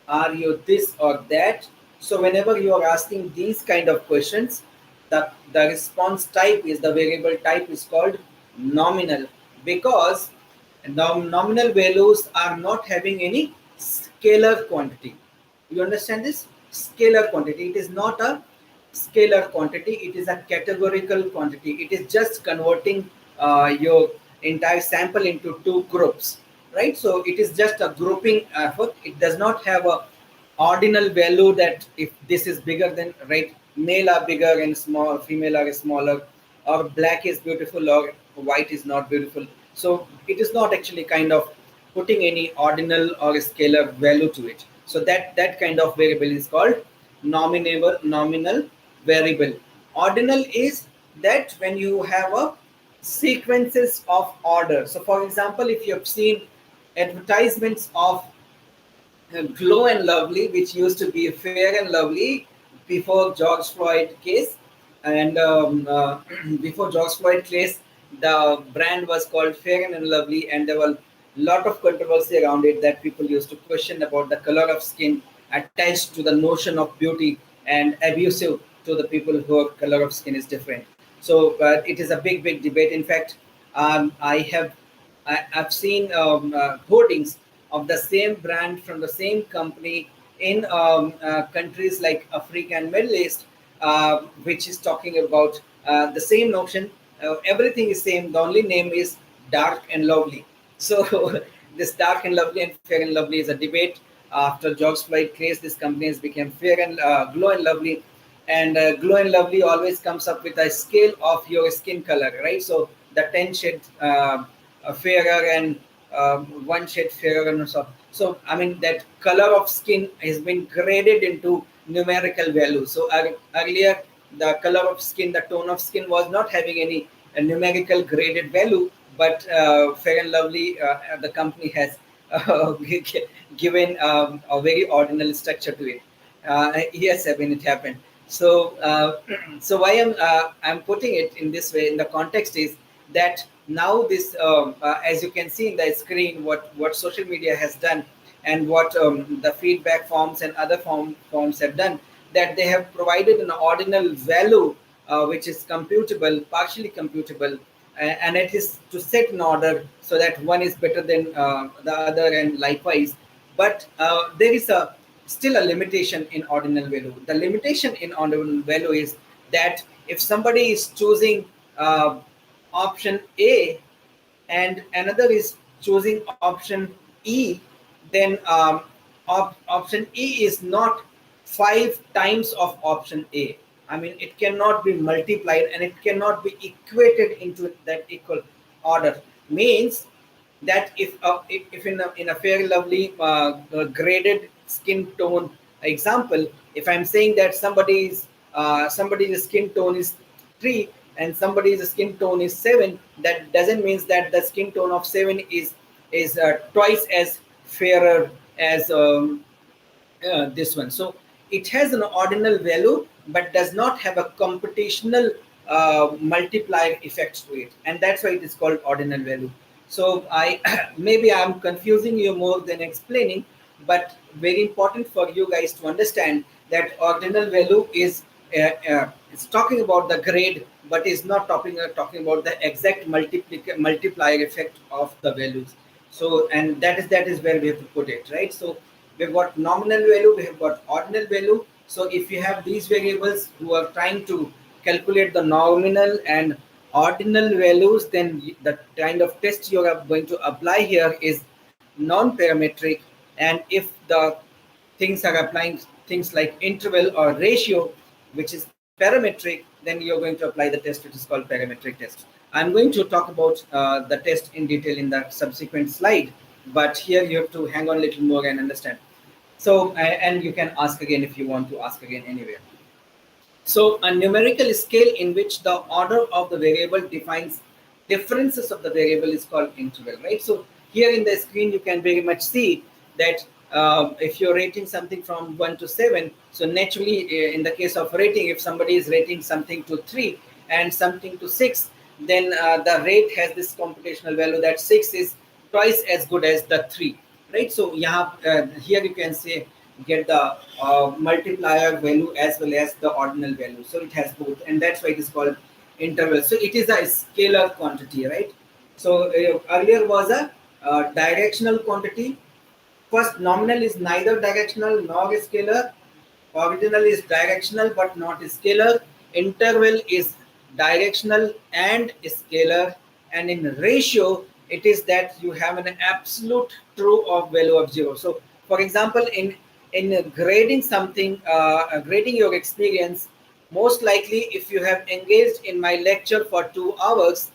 S1: Are you this or that? So whenever you are asking these kind of questions, the response type is, the variable type is called nominal, because nominal values are not having any scalar quantity. You understand this? Scalar quantity. It is not a scalar quantity. It is a categorical quantity. It is just converting your entire sample into two groups, right? So it is just a grouping effort. It does not have a ordinal value, that if this is bigger than, right, male are bigger and small, female are smaller, or black is beautiful or white is not beautiful. So it is not actually kind of putting any ordinal or scalar value to it. So that kind of variable is called nominal variable. Ordinal is that when you have a sequences of order. So for example, if you have seen advertisements of Glow and Lovely, which used to be Fair and Lovely before George Floyd case, and before George Floyd case, the brand was called Fair and Lovely, and there were a lot of controversy around it, that people used to question about the color of skin attached to the notion of beauty, and abusive to the people whose color of skin is different. So it is a big debate. In fact, I have I've seen hoardings of the same brand from the same company in countries like Africa and Middle East, which is talking about the same notion. Everything is same. The only name is Dark and Lovely. So this Dark and Lovely and Fair and Lovely is a debate. After George Floyd case, this company has become Fair and Glow and Lovely. And Glow and Lovely always comes up with a scale of your skin color, right? So the 10 shades fairer and one shade fairer and so. So I mean that color of skin has been graded into numerical value. So earlier the color of skin, the tone of skin was not having any numerical graded value, but Fair and Lovely, the company has given a very ordinal structure to it. Yes, I mean it happened. So, so why I'm putting it in this way in the context is that now this, as you can see in the screen, what social media has done, and what the feedback forms and other forms have done, that they have provided an ordinal value which is computable, partially computable, and it is to set an order so that one is better than the other and likewise. But there is a still a limitation in ordinal value. The limitation in ordinal value is that if somebody is choosing option A and another is choosing option E, then option E is not 5 times of option A. I mean, it cannot be multiplied and it cannot be equated into that equal order. Means that if in a Fair Lovely graded skin tone example, if I'm saying that somebody's skin tone is 3 and somebody's skin tone is 7, that doesn't mean that the skin tone of 7 is twice as fairer as this one. So it has an ordinal value but does not have a computational multiplier effect to it, and that's why it is called ordinal value. So I maybe I'm confusing you more than explaining, but very important for you guys to understand that ordinal value is it's talking about the grade, but is not talking about the exact multiplier effect of the values. So, and that is where we have to put it, right? So we've got nominal value, we have got ordinal value. So if you have these variables who are trying to calculate the nominal and ordinal values, then the kind of test you are going to apply here is non-parametric. And if the things are applying things like interval or ratio, which is parametric, then you're going to apply the test which is called parametric test. I'm going to talk about the test in detail in the subsequent slide, but here you have to hang on a little more and understand. So, and you can ask again if you want to ask again anywhere. So a numerical scale in which the order of the variable defines differences of the variable is called interval, right? So here in the screen, you can very much see that if you're rating something from 1 to 7, so naturally in the case of rating, if somebody is rating something to 3 and something to 6, then the rate has this computational value that 6 is twice as good as the 3, right? So here you can say get the multiplier value as well as the ordinal value. So it has both, and that's why it is called interval. So it is a scalar quantity, right? So earlier was a directional quantity. First, nominal is neither directional nor scalar. Ordinal is directional but not scalar. Interval is directional and scalar. And in ratio, it is that you have an absolute true of value of 0. So, for example, in in grading something, grading your experience, most likely if you have engaged in my lecture for 2 hours,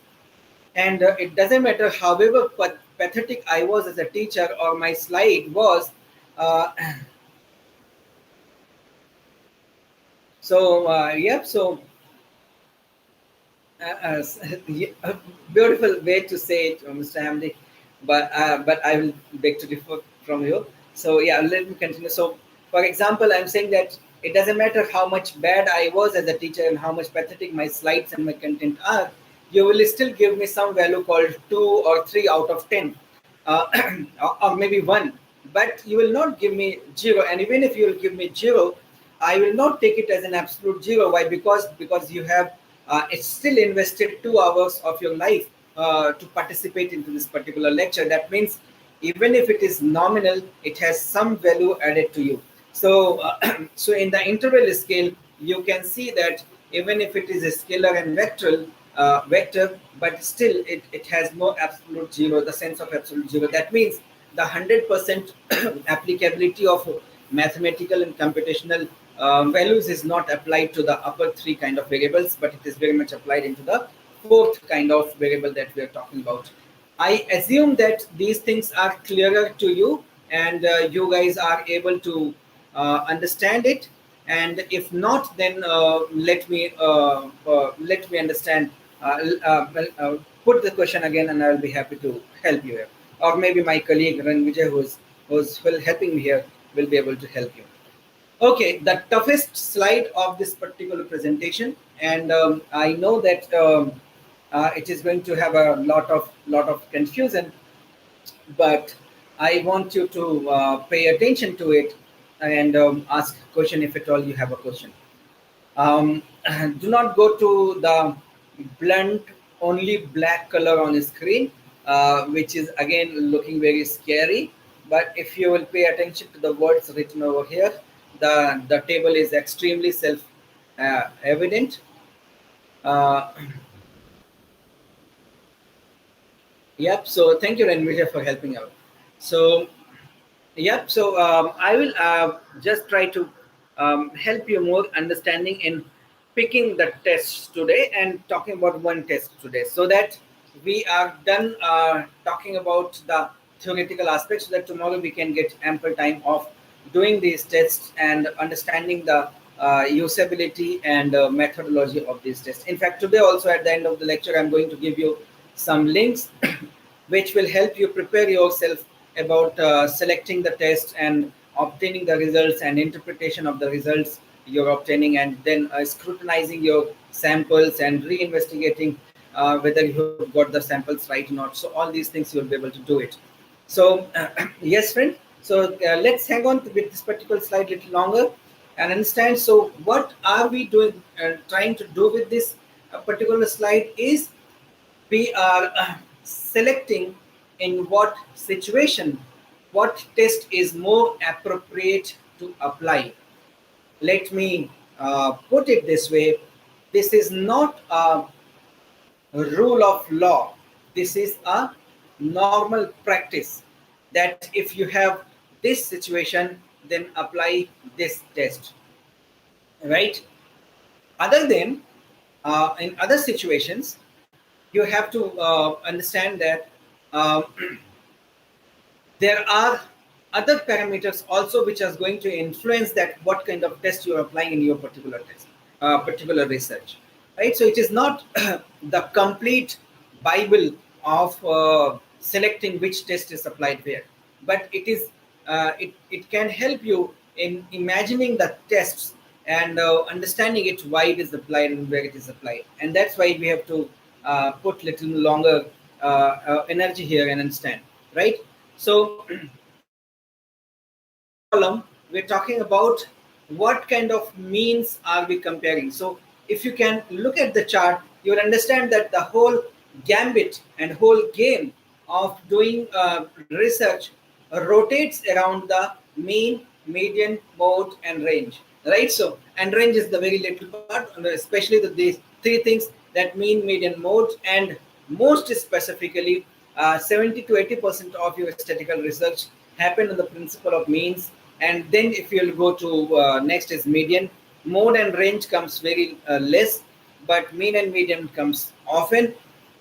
S1: and it doesn't matter however pathetic I was as a teacher or my slide was. Uh, yep. So yeah, a beautiful way to say it, Mr. Hamdi, but I will beg to differ from you. So yeah, let me continue. So, for example, I'm saying that it doesn't matter how much bad I was as a teacher and how much pathetic my slides and my content are, you will still give me some value called 2 or 3 out of 10, uh, or maybe one. But you will not give me zero, and even if you will give me zero, I will not take it as an absolute zero. Why? Because you have it's still invested 2 hours of your life to participate into this particular lecture. That means even if it is nominal, it has some value added to you. So, so in the interval scale, you can see that even if it is a scalar and vector, but still it has no absolute zero, the sense of absolute zero. That means the 100% applicability of mathematical and computational values is not applied to the upper three kind of variables, but it is very much applied into the fourth kind of variable that we are talking about. I assume that these things are clearer to you, and you guys are able to understand it. And if not, then let me understand. Put the question again, and I will be happy to help you here. Or maybe my colleague Ranvijay, who's helping me here, will be able to help you. Okay, the toughest slide of this particular presentation, and I know that it is going to have a lot of confusion, but I want you to pay attention to it and ask question if at all you have a question. Um, do not go to the blunt, only black color on the screen, which is again looking very scary. But if you will pay attention to the words written over here, the table is extremely self evident. Uh, yep. So thank you, Renvija, for helping out. So yep. So I will just try to help you more understanding in picking the tests today and talking about one test today, so that we are done talking about the theoretical aspects, so that tomorrow we can get ample time of doing these tests and understanding the usability and methodology of these tests. In fact, today also at the end of the lecture, I'm going to give you some links which will help you prepare yourself about selecting the test and obtaining the results and interpretation of the results you're obtaining, and then scrutinizing your samples and reinvestigating whether you've got the samples right or not. So all these things you'll be able to do it. So yes, friend. So let's hang on with this particular slide a little longer and understand. So what are we doing, trying to do with this particular slide is we are selecting in what situation, what test is more appropriate to apply. Let me put it this way. This is not a rule of law. This is a normal practice that if you have this situation, then apply this test, right? Other than in other situations, you have to understand that uh, there are other parameters also which are going to influence that what kind of test you are applying in your particular test, particular research, right? So it is not the complete bible of selecting which test is applied where, but it is it can help you in imagining the tests and understanding it, why it is applied and where it is applied. And that's why we have to put little longer energy here and understand, right? So in this column, we're talking about what kind of means are we comparing. So if you can look at the chart, you'll understand that the whole gambit and whole game of doing research rotates around the mean, median, mode, and range. Right? So, and range is the very little part, especially these three things, that mean, median, mode, and most specifically, 70 to 80% of your statistical research happen on the principle of means And then if you'll go to next is median. Mode and range comes very less, but mean and median comes often.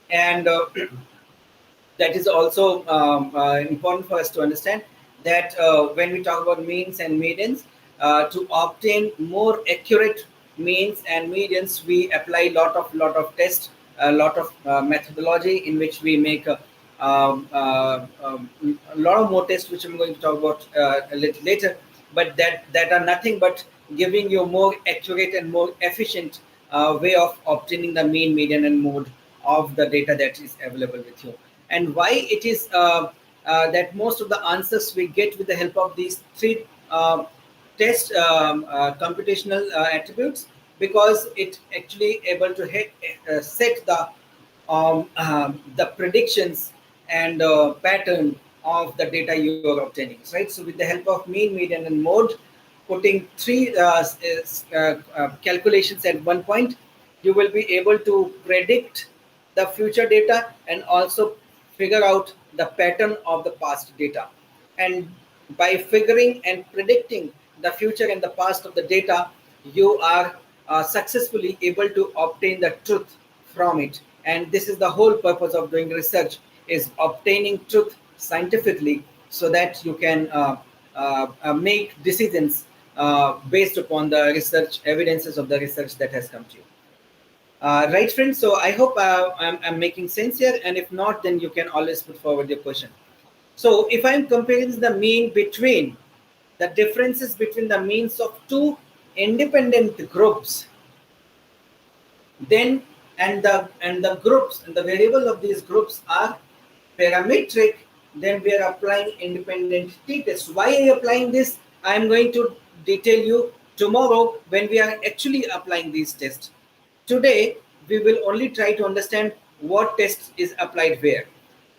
S1: And that is also important for us to understand that when we talk about means and medians, to obtain more accurate means and medians, we apply lot of tests, a lot of methodology in which we make a lot of more tests, which I'm going to talk about a little later. But that are nothing but giving you more accurate and more efficient way of obtaining the mean, median, and mode of the data that is available with you. And why it is that most of the answers we get with the help of these three test computational attributes, because it actually able to set the predictions and pattern of the data you are obtaining, right? So with the help of mean, median, and mode, putting three calculations at one point, you will be able to predict the future data and also figure out the pattern of the past data. And by figuring and predicting the future and the past of the data, you are successfully able to obtain the truth from it. And this is the whole purpose of doing research, is obtaining truth scientifically, so that you can make decisions based upon the research evidences of the research that has come to you. Right, friends? So I hope I'm making sense here, and if not, then you can always put forward your question. So if I'm comparing the mean between the differences between the means of two independent groups, then and the groups and the variable of these groups are parametric, then we are applying independent t-test. Why are you applying this? I am going to detail you tomorrow when we are actually applying these tests. Today we will only try to understand what test is applied where.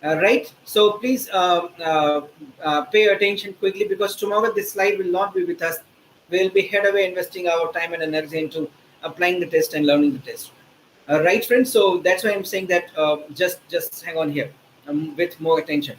S1: Right, so please pay attention quickly, because tomorrow this slide will not be with us. We'll be head away investing our time and energy into applying the test and learning the test. Right, friends? So that's why I'm saying that just hang on here with more attention.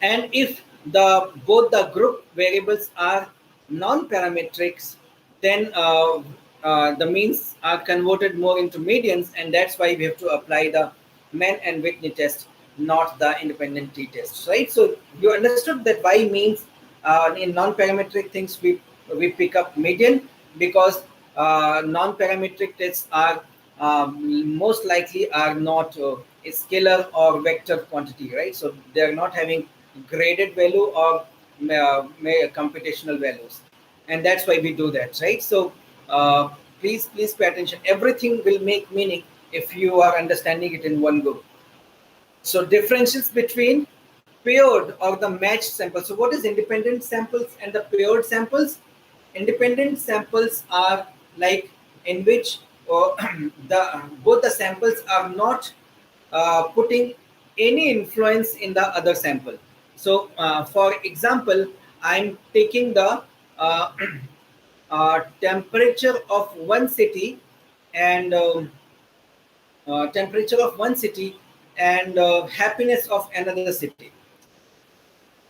S1: And if both the group variables are non-parametrics, then the means are converted more into medians, and that's why we have to apply the Mann and Whitney test, not the independent t-test, right? So you understood that why means in non-parametric things we pick up median, because non-parametric tests are most likely are not a scalar or vector quantity, right? So they are not having graded value or computational values, and that's why we do that, right? So please pay attention. Everything will make meaning if you are understanding it in one go. So differences between paired or the matched samples. So what is independent samples and the paired samples? Independent samples are like in which both the samples are not putting any influence in the other sample. So for example, I'm taking the temperature of one city and happiness of another city.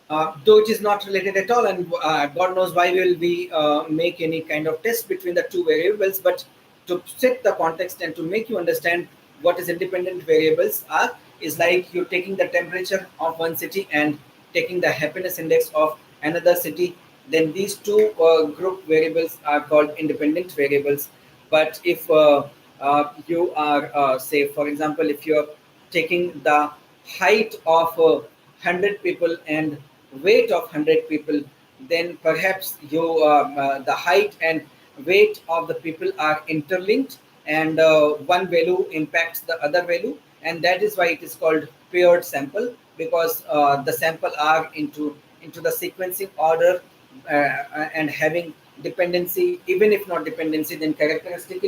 S1: Though it is not related at all, and God knows why will we make any kind of test between the two variables, but to set the context and to make you understand what is independent variables are, is like you taking the temperature of one city and taking the happiness index of another city. Then these two group variables are called independent variables. But if you are say, for example, if you're taking the height of 100 people and weight of 100 people, then perhaps the height and weight of the people are interlinked, and one value impacts the other value, and that is why it is called paired sample, because the sample are into the sequencing order and having dependency. Even if not dependency, then characteristic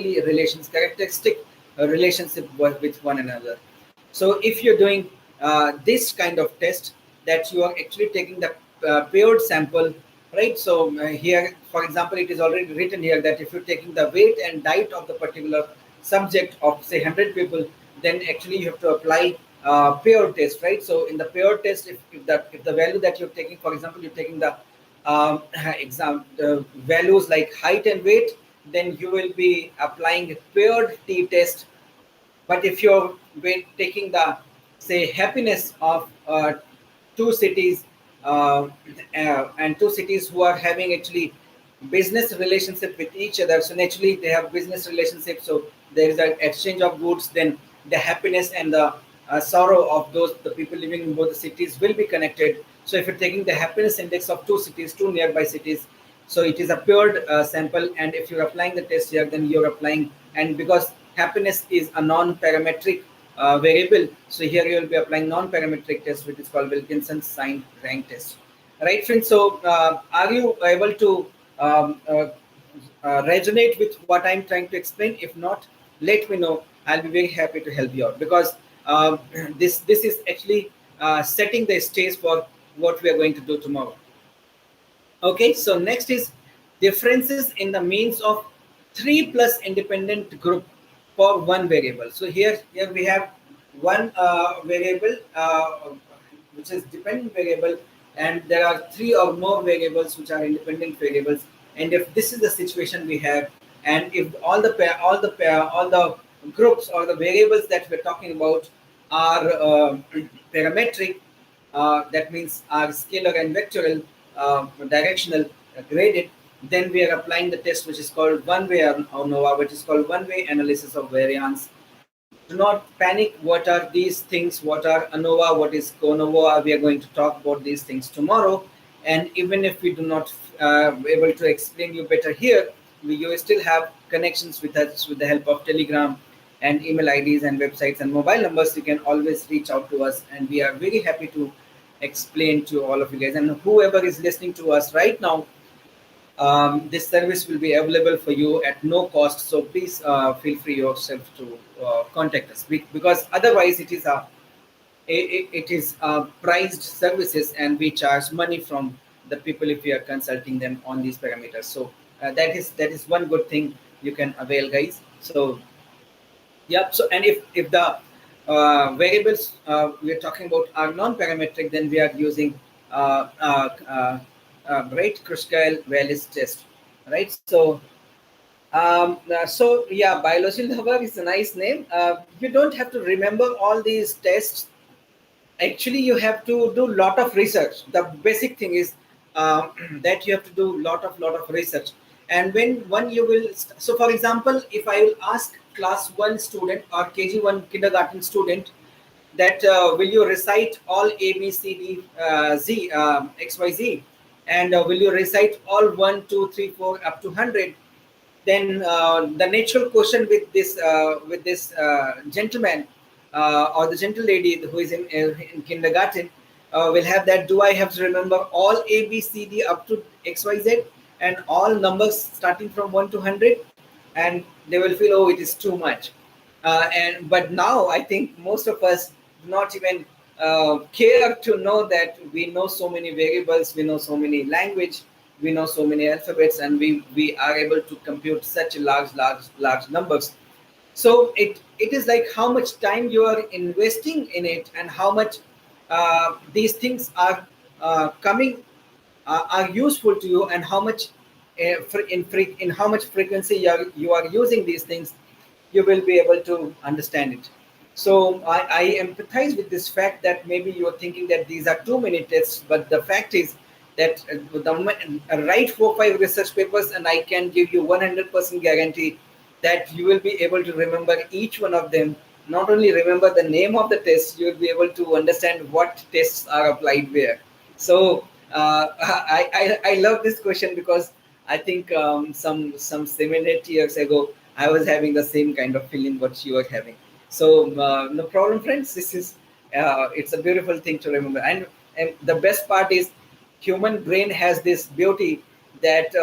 S1: relationship with one another. So if you're doing this kind of test, that you are actually taking the paired sample, right? So here, for example, it is already written here that if you're taking the weight and diet of the particular subject of say 100 people, then actually you have to apply paired test, right? So in the paired test, if the value that you're taking, for example, you're taking the values like height and weight, then you will be applying a paired t-test. But if you're taking the, say, happiness of two cities, and two cities who are having actually business relationship with each other, so naturally they have business relationship, so there is an exchange of goods, then the happiness and the sorrow of those the people living in both the cities will be connected. So if you're taking the happiness index of two cities, two nearby cities, so it is a paired sample, and if you're applying the test here, then you're applying, and because happiness is a non-parametric variable, so here you will be applying non-parametric test, which is called Wilkinson sign rank test. Right, friends? So are you able to resonate with what I'm trying to explain? If not, let me know. I'll be very happy to help you out, because this is actually setting the stage for what we are going to do tomorrow. Okay, so next is differences in the means of 3 plus independent group for one variable. So here we have one variable which is dependent variable, and there are 3 or more variables which are independent variables. And if this is the situation we have, and if all the groups or the variables that we're talking about are parametric, that means are scalar and vectorial, directional, graded, then we are applying the test which is called one-way ANOVA, which is called one-way analysis of variance. Do not panic. What are these things? What are ANOVA? What is CONOVA? We are going to talk about these things tomorrow. And even if we do not able to explain you better here, you still have connections with us with the help of Telegram and email IDs and websites and mobile numbers. You can always reach out to us, and we are very happy to explain to all of you guys. And whoever is listening to us right now, this service will be available for you at no cost. So please feel free yourself to contact us, because otherwise it is priced services, and we charge money from the people if we are consulting them on these parameters. So that is one good thing you can avail, guys. So yep. So, and if the variables we are talking about are non-parametric, then we are using right, Kruskal-Wallis test, right? So yeah, biology lover is a nice name. You don't have to remember all these tests. Actually, you have to do lot of research. The basic thing is that you have to do lot of research. And when one you will so for example, if I will ask class 1 student or KG1 kindergarten student that will you recite all A B C D Z X Y Z, and will you recite all 1 2 3 4 up to 100, then the natural question with this gentleman or the gentle lady who is in kindergarten will have that, do I have to remember all A B C D up to X Y Z and all numbers starting from 1 to 100? And they will feel, oh, it is too much. But now I think most of us do not even care to know that we know so many variables, we know so many language, we know so many alphabets, and we are able to compute such large numbers. So it is like how much time you are investing in it, and how much these things are coming are useful to you, and how much in how much frequency you are using these things, you will be able to understand it. So I empathize with this fact that maybe you're thinking that these are too many tests, but the fact is that write 4-5 research papers, and I can give you 100% guarantee that you will be able to remember each one of them. Not only remember the name of the test, you will be able to understand what tests are applied where. So I love this question, because I think some 7-8 years ago I was having the same kind of feeling what you are having. So no problem, friends. This is it's a beautiful thing to remember, and the best part is human brain has this beauty that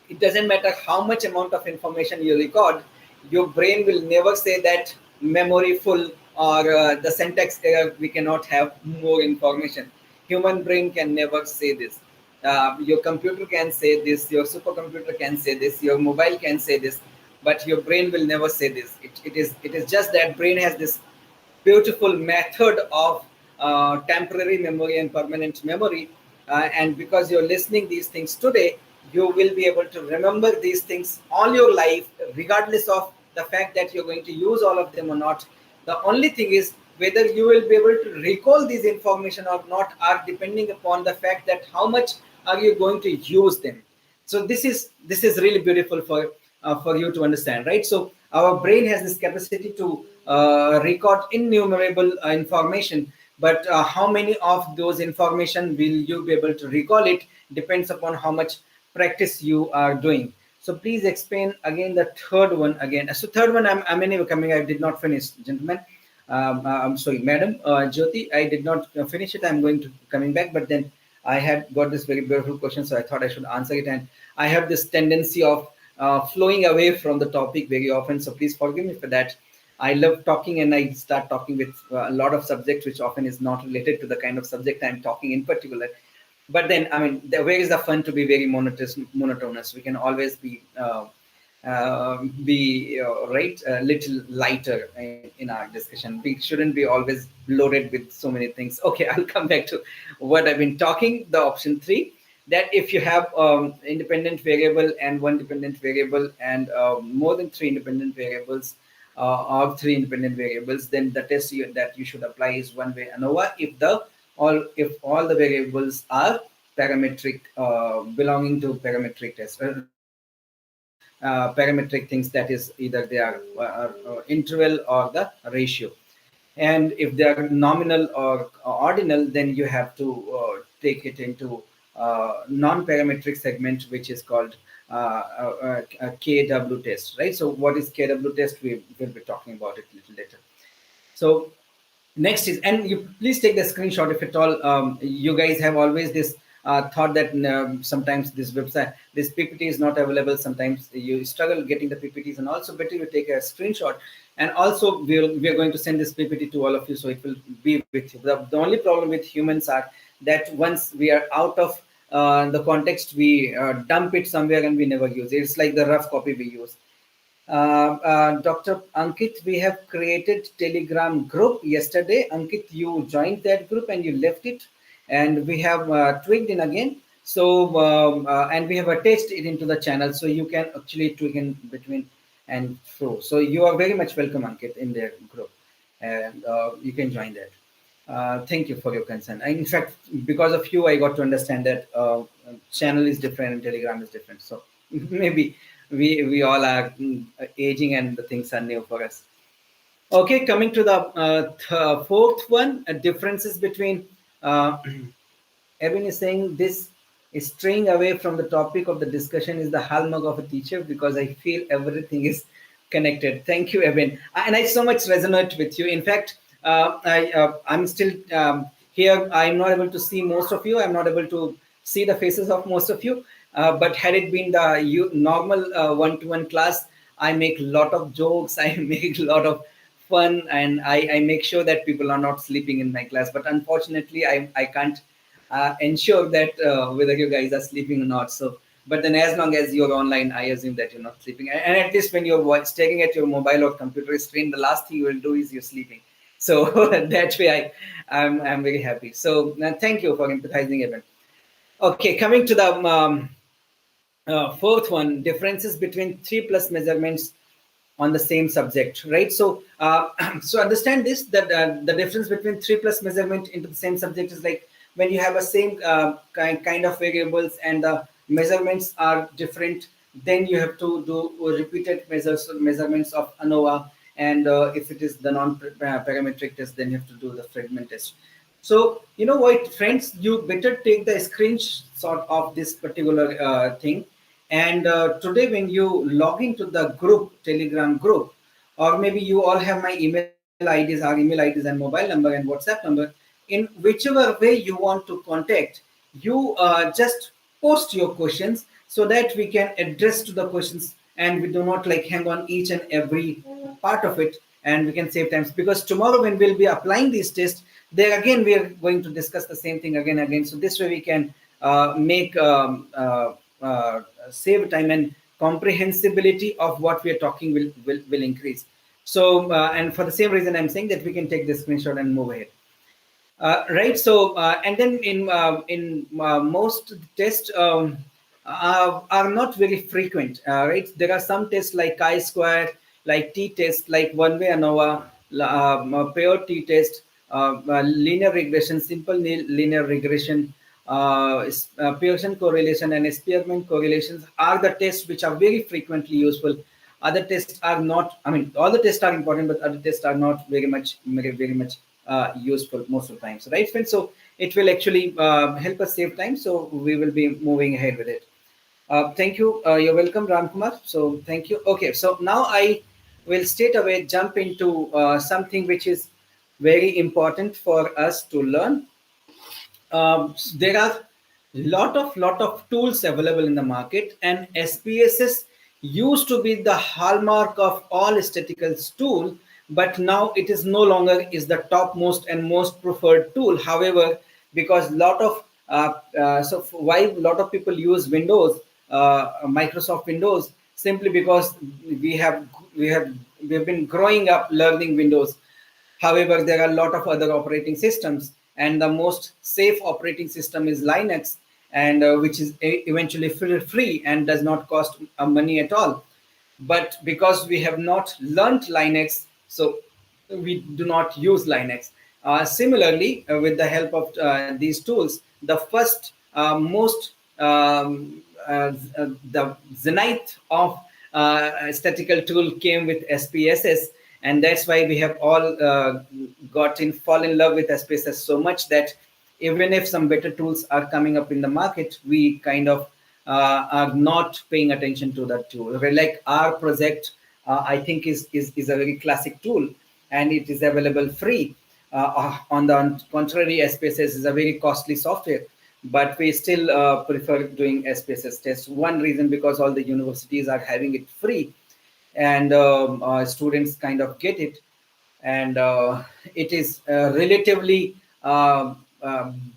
S1: it doesn't matter how much amount of information you record, your brain will never say that memory full or the syntax error, we cannot have more information. Human brain can never say this. Your computer can say this, your supercomputer can say this, your mobile can say this, but your brain will never say this. It is just that brain has this beautiful method of temporary memory and permanent memory, and because you're listening these things today, you will be able to remember these things all your life, regardless of the fact that you're going to use all of them or not. The only thing is whether you will be able to recall these information or not are depending upon the fact that how much are you going to use them. So this is really beautiful for you to understand, right? So our brain has this capacity to record innumerable information, but how many of those information will you be able to recall it depends upon how much practice you are doing. So please explain again the third one again. So third one, I'm anyway coming. I did not finish, gentlemen. I'm sorry, madam, Jyoti. I did not finish it. I'm going to coming back, but then I had got this very beautiful question, so I thought I should answer it. And I have this tendency of flowing away from the topic very often, so please forgive me for that. I love talking, and I start talking with a lot of subjects, which often is not related to the kind of subject I'm talking in particular. But then, I mean, where is the fun to be very monotonous? We can always be right a little lighter in our discussion. We shouldn't be always loaded with so many things. Okay, I'll come back to what I've been talking. The option 3, that if you have independent variable and one dependent variable and more than 3 independent variables or 3 independent variables, then the test that you should apply is one-way ANOVA if all the variables are parametric, belonging to parametric test, parametric things, that is either they are interval or the ratio. And if they are nominal or ordinal, then you have to take it into non-parametric segment, which is called a KW test, right? So what is KW test? We will be talking about it a little later. So next is, and you please take the screenshot if at all. You guys have always this thought that sometimes this website, this PPT is not available. Sometimes you struggle getting the PPTs, and also better you take a screenshot. And also we are going to send this PPT to all of you, so it will be with you. The only problem with humans are that once we are out of the context, we dump it somewhere and we never use it. It's like the rough copy we use. Dr. Ankit, we have created Telegram group yesterday. Ankit, you joined that group and you left it, and we have tweaked in again. So and we have attached it into the channel, so you can actually tweak in between and through. So you are very much welcome, Ankit, in their group, and you can join that. Thank you for your concern. In fact, because of you, I got to understand that channel is different and Telegram is different. So maybe we all are aging and the things are new for us. Okay, coming to the fourth one, differences between Evan is saying this is straying away from the topic of the discussion is the hallmark of a teacher, because I feel everything is connected. Thank you, Evan. And I so much resonate with you. In fact, I'm still here. I'm not able to see most of you. I'm not able to see the faces of most of you. But had it been the normal one-to-one class, I make a lot of jokes. I make a lot of fun, and I make sure that people are not sleeping in my class. But unfortunately, I can't ensure that whether you guys are sleeping or not. So, but then as long as you're online, I assume that you're not sleeping. And at least when you're staring at your mobile or computer screen, the last thing you will do is you're sleeping. So that way, I'm very happy. So thank you for empathizing, Evan. Okay, coming to the fourth one, differences between 3+ measurements on the same subject, right? So so understand this, that the difference between 3+ measurement into the same subject is like when you have a same kind of variables and the measurements are different, then you have to do repeated measurements of ANOVA, and if it is the non-parametric test, then you have to do the fragment test. So you know what, friends, you better take the screenshot of this particular thing. And today, when you log into the group, Telegram group, or maybe you all have my email IDs, our email IDs and mobile number and WhatsApp number, in whichever way you want to contact, you just post your questions so that we can address to the questions, and we do not like hang on each and every part of it, and we can save times. Because tomorrow when we'll be applying these tests, there again we are going to discuss the same thing again and again. So this way we can make save time, and comprehensibility of what we are talking will increase. So and for the same reason, I'm saying that we can take this screenshot and move ahead. Right. So, and then in most tests are not very frequent. Right. There are some tests like chi-square, like t-test, like one-way ANOVA, pure t-test, linear regression, simple linear regression, Pearson correlation, and experiment correlations are the tests which are very frequently useful. Other tests are not. I mean, all the tests are important, but other tests are not very much useful most of the times, right, friends? So it will actually help us save time. So we will be moving ahead with it. Thank you. You're welcome, Ram Kumar. So thank you. Okay, so now I will straight away jump into something which is very important for us to learn. There are lot of tools available in the market, and SPSS used to be the hallmark of all aesthetical tool, but now it is no longer is the topmost and most preferred tool. However, because lot of why a lot of people use Windows, Microsoft Windows, simply because we have we have we have been growing up learning Windows. However, there are a lot of other operating systems, and the most safe operating system is Linux, and which is eventually free and does not cost money at all. But because we have not learned Linux, so we do not use Linux. Similarly, with the help of these tools, the first most the zenith of statistical tool came with SPSS, and that's why we have all fall in love with SPSS so much that even if some better tools are coming up in the market, we kind of are not paying attention to that tool. Like our project, I think is a very classic tool, and it is available free. On the contrary, SPSS is a very costly software, but we still prefer doing SPSS tests. One reason, because all the universities are having it free, and students kind of get it, and it is relatively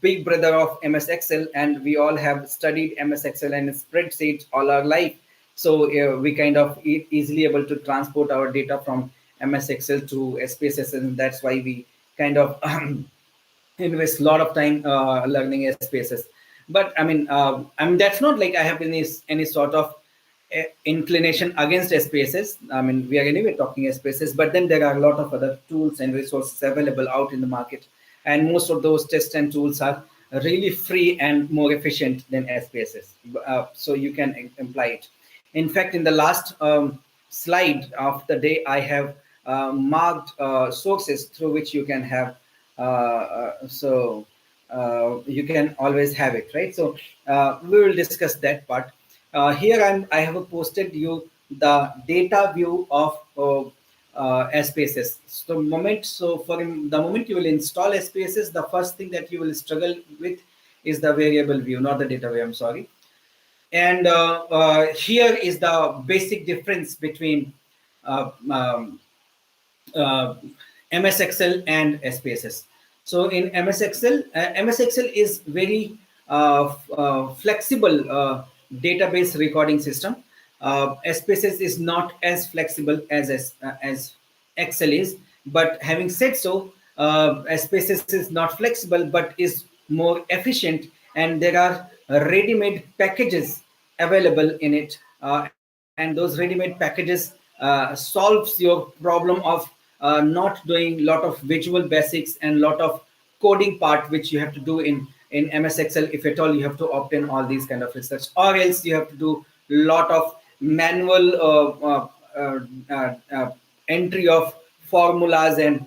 S1: big brother of MS Excel, and we all have studied MS Excel and spreadsheets all our life. So we kind of easily able to transport our data from MS Excel to SPSS, and that's why we kind of invest a lot of time learning SPSS. But I mean that's not like I have any sort of inclination against SPSS. I mean, we are anyway talking SPSS, but then there are a lot of other tools and resources available out in the market, and most of those tests and tools are really free and more efficient than SPSS. So you can imply it. In fact, in the last slide of the day, I have marked sources through which you can have. You can always have it, right? So we will discuss that part. Here I have posted you the data view of SPSS. So for the moment you will install SPSS, the first thing that you will struggle with is the variable view, not the data view. I'm sorry. And here is the basic difference between uh, um, uh, MS Excel and SPSS. So in MS Excel, MS Excel is very flexible database recording system. SPSS is not as flexible as Excel is. But having said so, SPSS is not flexible but is more efficient, and there are ready-made packages available in it, and those ready-made packages solves your problem of not doing lot of visual basics and lot of coding part which you have to do in MS Excel. If at all you have to obtain all these kind of research, or else you have to do lot of manual entry of formulas and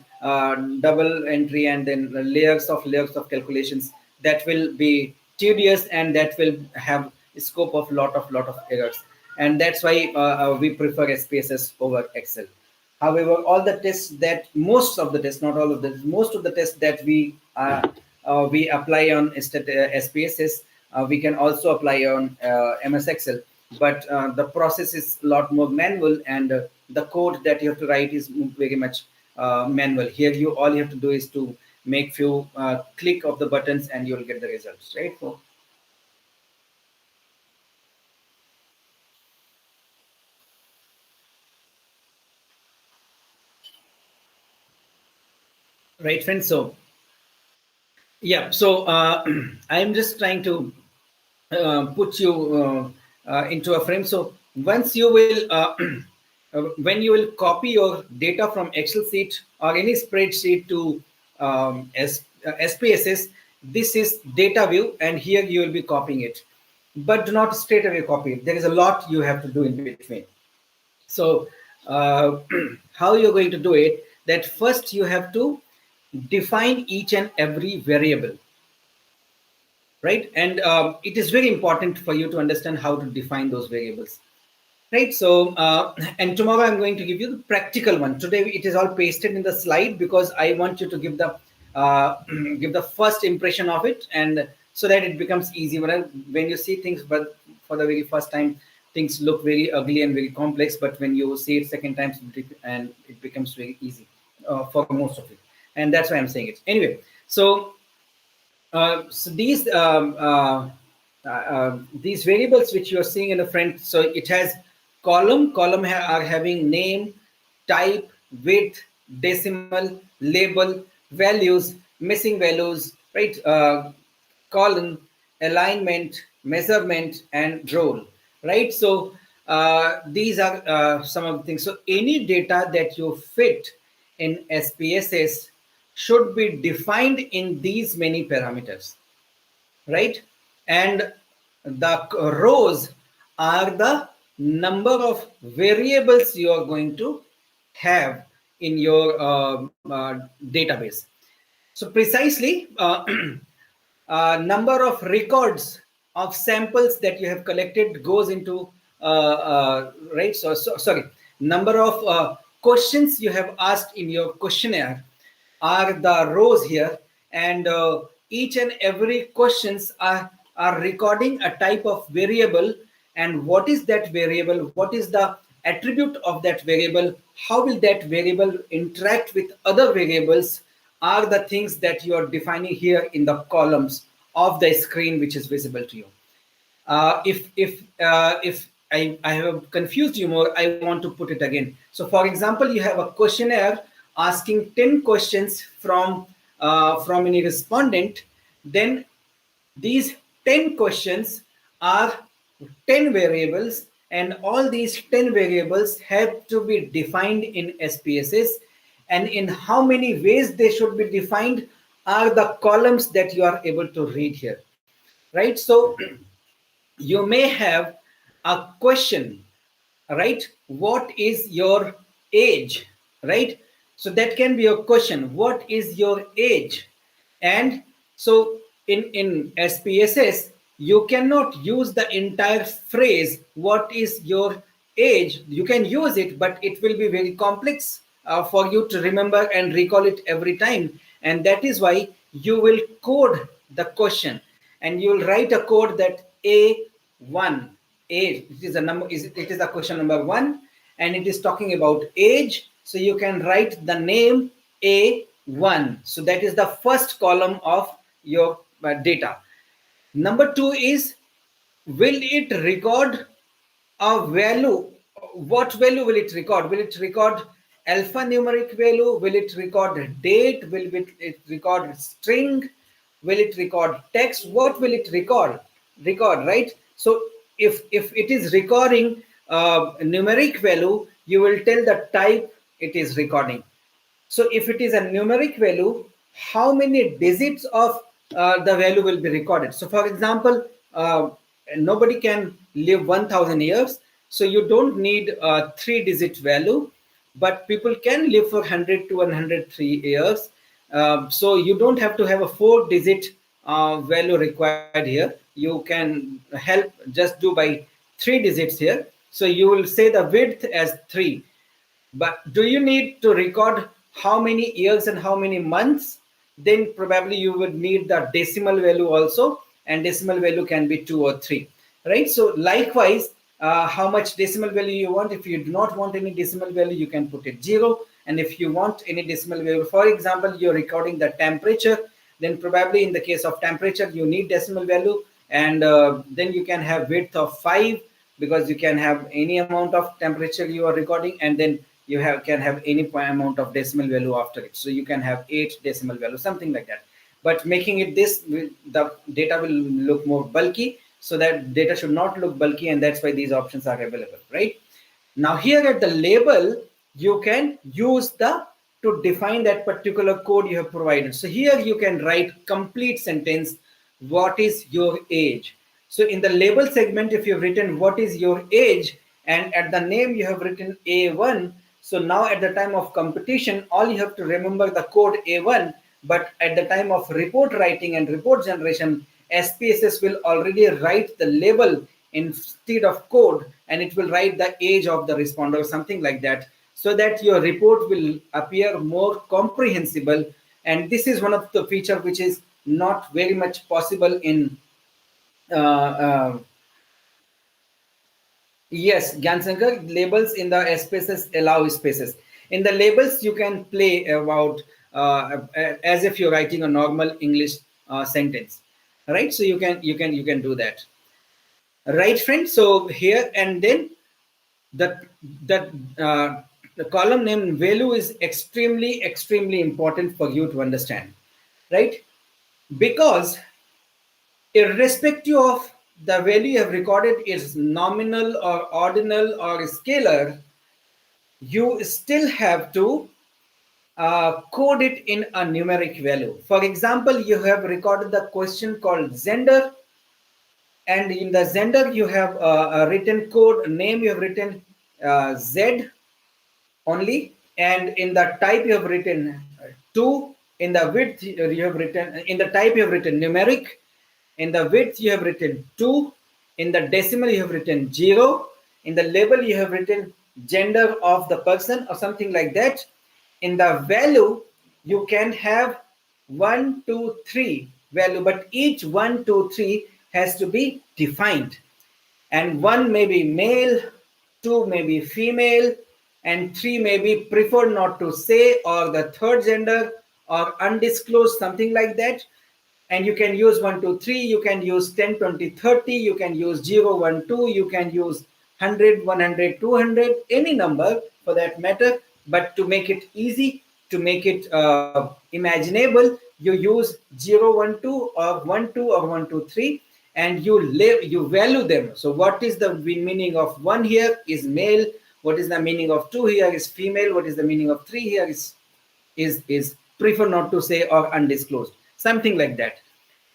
S1: double entry, and then layers of calculations that will be tedious, and that will have scope of lot of errors, and that's why we prefer SPSS over Excel. However, all the tests that most of the tests, not all of them, most of the tests that we apply on SPSS, we can also apply on MS Excel. But the process is a lot more manual, and the code that you have to write is very much manual. Here, you all you have to do is to make few click of the buttons, and you'll get the results, right? So, right, friends. So, Yeah. So I'm just trying to put you into a frame. So once you will, when you will copy your data from Excel sheet or any spreadsheet to SPSS, this is data view, and here you will be copying it. But do not straight away copy it. There is a lot you have to do in between. So how you're going to do it? That first you have to define each and every variable, right? And it is very important for you to understand how to define those variables, right? So and tomorrow I'm going to give you the practical one. Today it is all pasted in the slide because I want you to give the give the first impression of it, and so that it becomes easy when you see things but for the very first time, things look very ugly and very complex, but when you see it second time and it becomes very easy for most of it, and that's why I'm saying it anyway. So so these variables which you are seeing in the front, so it has are having name, type, width, decimal, label, values, missing values, right? Column, alignment, measurement, and role, right? So these are some of the things. So any data that you fit in SPSS should be defined in these many parameters, right? And the rows are the number of variables you are going to have in your database. So precisely, number of records of samples that you have collected goes into right. So sorry, number of questions you have asked in your questionnaire are the rows here, and each and every questions are recording a type of variable, and what is that variable, what is the attribute of that variable, how will that variable interact with other variables, are the things that you are defining here in the columns of the screen which is visible to you. If I have confused you more, I want to put it again. So, for example, you have a questionnaire asking 10 questions from any respondent. Then these 10 questions are 10 variables, and all these 10 variables have to be defined in SPSS. And in how many ways they should be defined are the columns that you are able to read here, right? So you may have a question, right? What is your age, right? So that can be a question. What is your age? And so in SPSS, you cannot use the entire phrase, what is your age? You can use it, but it will be very complex for you to remember and recall it every time. And that is why you will code the question, and you will write a code that A1, age, it is a number, it is a question number 1, and it is talking about age. So you can write the name A1. So that is the first column of your data. Number 2 is, will it record a value? What value will it record? Will it record alphanumeric value? Will it record date? Will it record string? Will it record text? What will it record? Right? So if it is recording numeric value, you will tell the type it is recording. So if it is a numeric value, how many digits of the value will be recorded? So for example, nobody can live 1000 years. So you don't need a 3-digit value, but people can live for 100 to 103 years. So you don't have to have a 4-digit value required here. You can help just do by 3 digits here. So you will say the width as 3. But do you need to record how many years and how many months? Then probably you would need the decimal value also, and decimal value can be 2 or 3, right? So likewise, how much decimal value you want. If you do not want any decimal value, you can put it 0. And if you want any decimal value, for example, you're recording the temperature, then probably in the case of temperature, you need decimal value, and then you can have width of 5, because you can have any amount of temperature you are recording, and then can have any amount of decimal value after it. So you can have 8 decimal value, something like that. but making it this, the data will look more bulky. So that data should not look bulky, and that's why these options are available, right? Now here at the label, you can use to define that particular code you have provided. So here you can write complete sentence, what is your age? So in the label segment, if you've written what is your age, and at the name you have written A1, so now at the time of competition, all you have to remember the code A1, but at the time of report writing and report generation, SPSS will already write the label instead of code, and it will write the age of the responder or something like that, so that your report will appear more comprehensible. And this is one of the feature which is not very much possible in yes, Gyansankar, labels in the SPSS allow spaces. In the labels, you can play about as if you're writing a normal English sentence, right? So you can do that, right, friends? So here, and then the the the column name value is extremely important for you to understand, right? Because irrespective of the value you have recorded is nominal or ordinal or scalar, you still have to code it in a numeric value. For example, you have recorded the question called gender, and in the gender you have a written code name, you have written Z only, and in the type you have written 2, in the width you have written, in the type you have written numeric, in the width you have written 2, in the decimal you have written 0, in the label you have written gender of the person or something like that. In the value you can have 1 2 3 value, but each 1 2 3 has to be defined, and 1 may be male, 2 may be female, and 3 may be preferred not to say, or the third gender, or undisclosed, something like that. And you can use 1 2 3, you can use 10 20 30, you can use 0 1 2, you can use 100 100 200, any number for that matter. But to make it easy, to make it imaginable, you use 0 1 2 or 1 2 or 1 2 3, and you value them. So what is the meaning of 1 here is male, what is the meaning of 2 here is female, what is the meaning of 3 here is prefer not to say or undisclosed, something like that.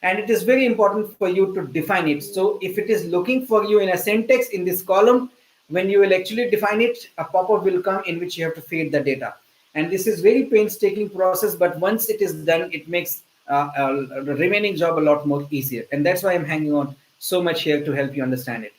S1: And it is very important for you to define it. So if it is looking for you in a syntax in this column, when you will actually define it, a pop-up will come in which you have to feed the data. And this is very painstaking process, but once it is done, it makes the remaining job a lot more easier. And that's why I'm hanging on so much here to help you understand it.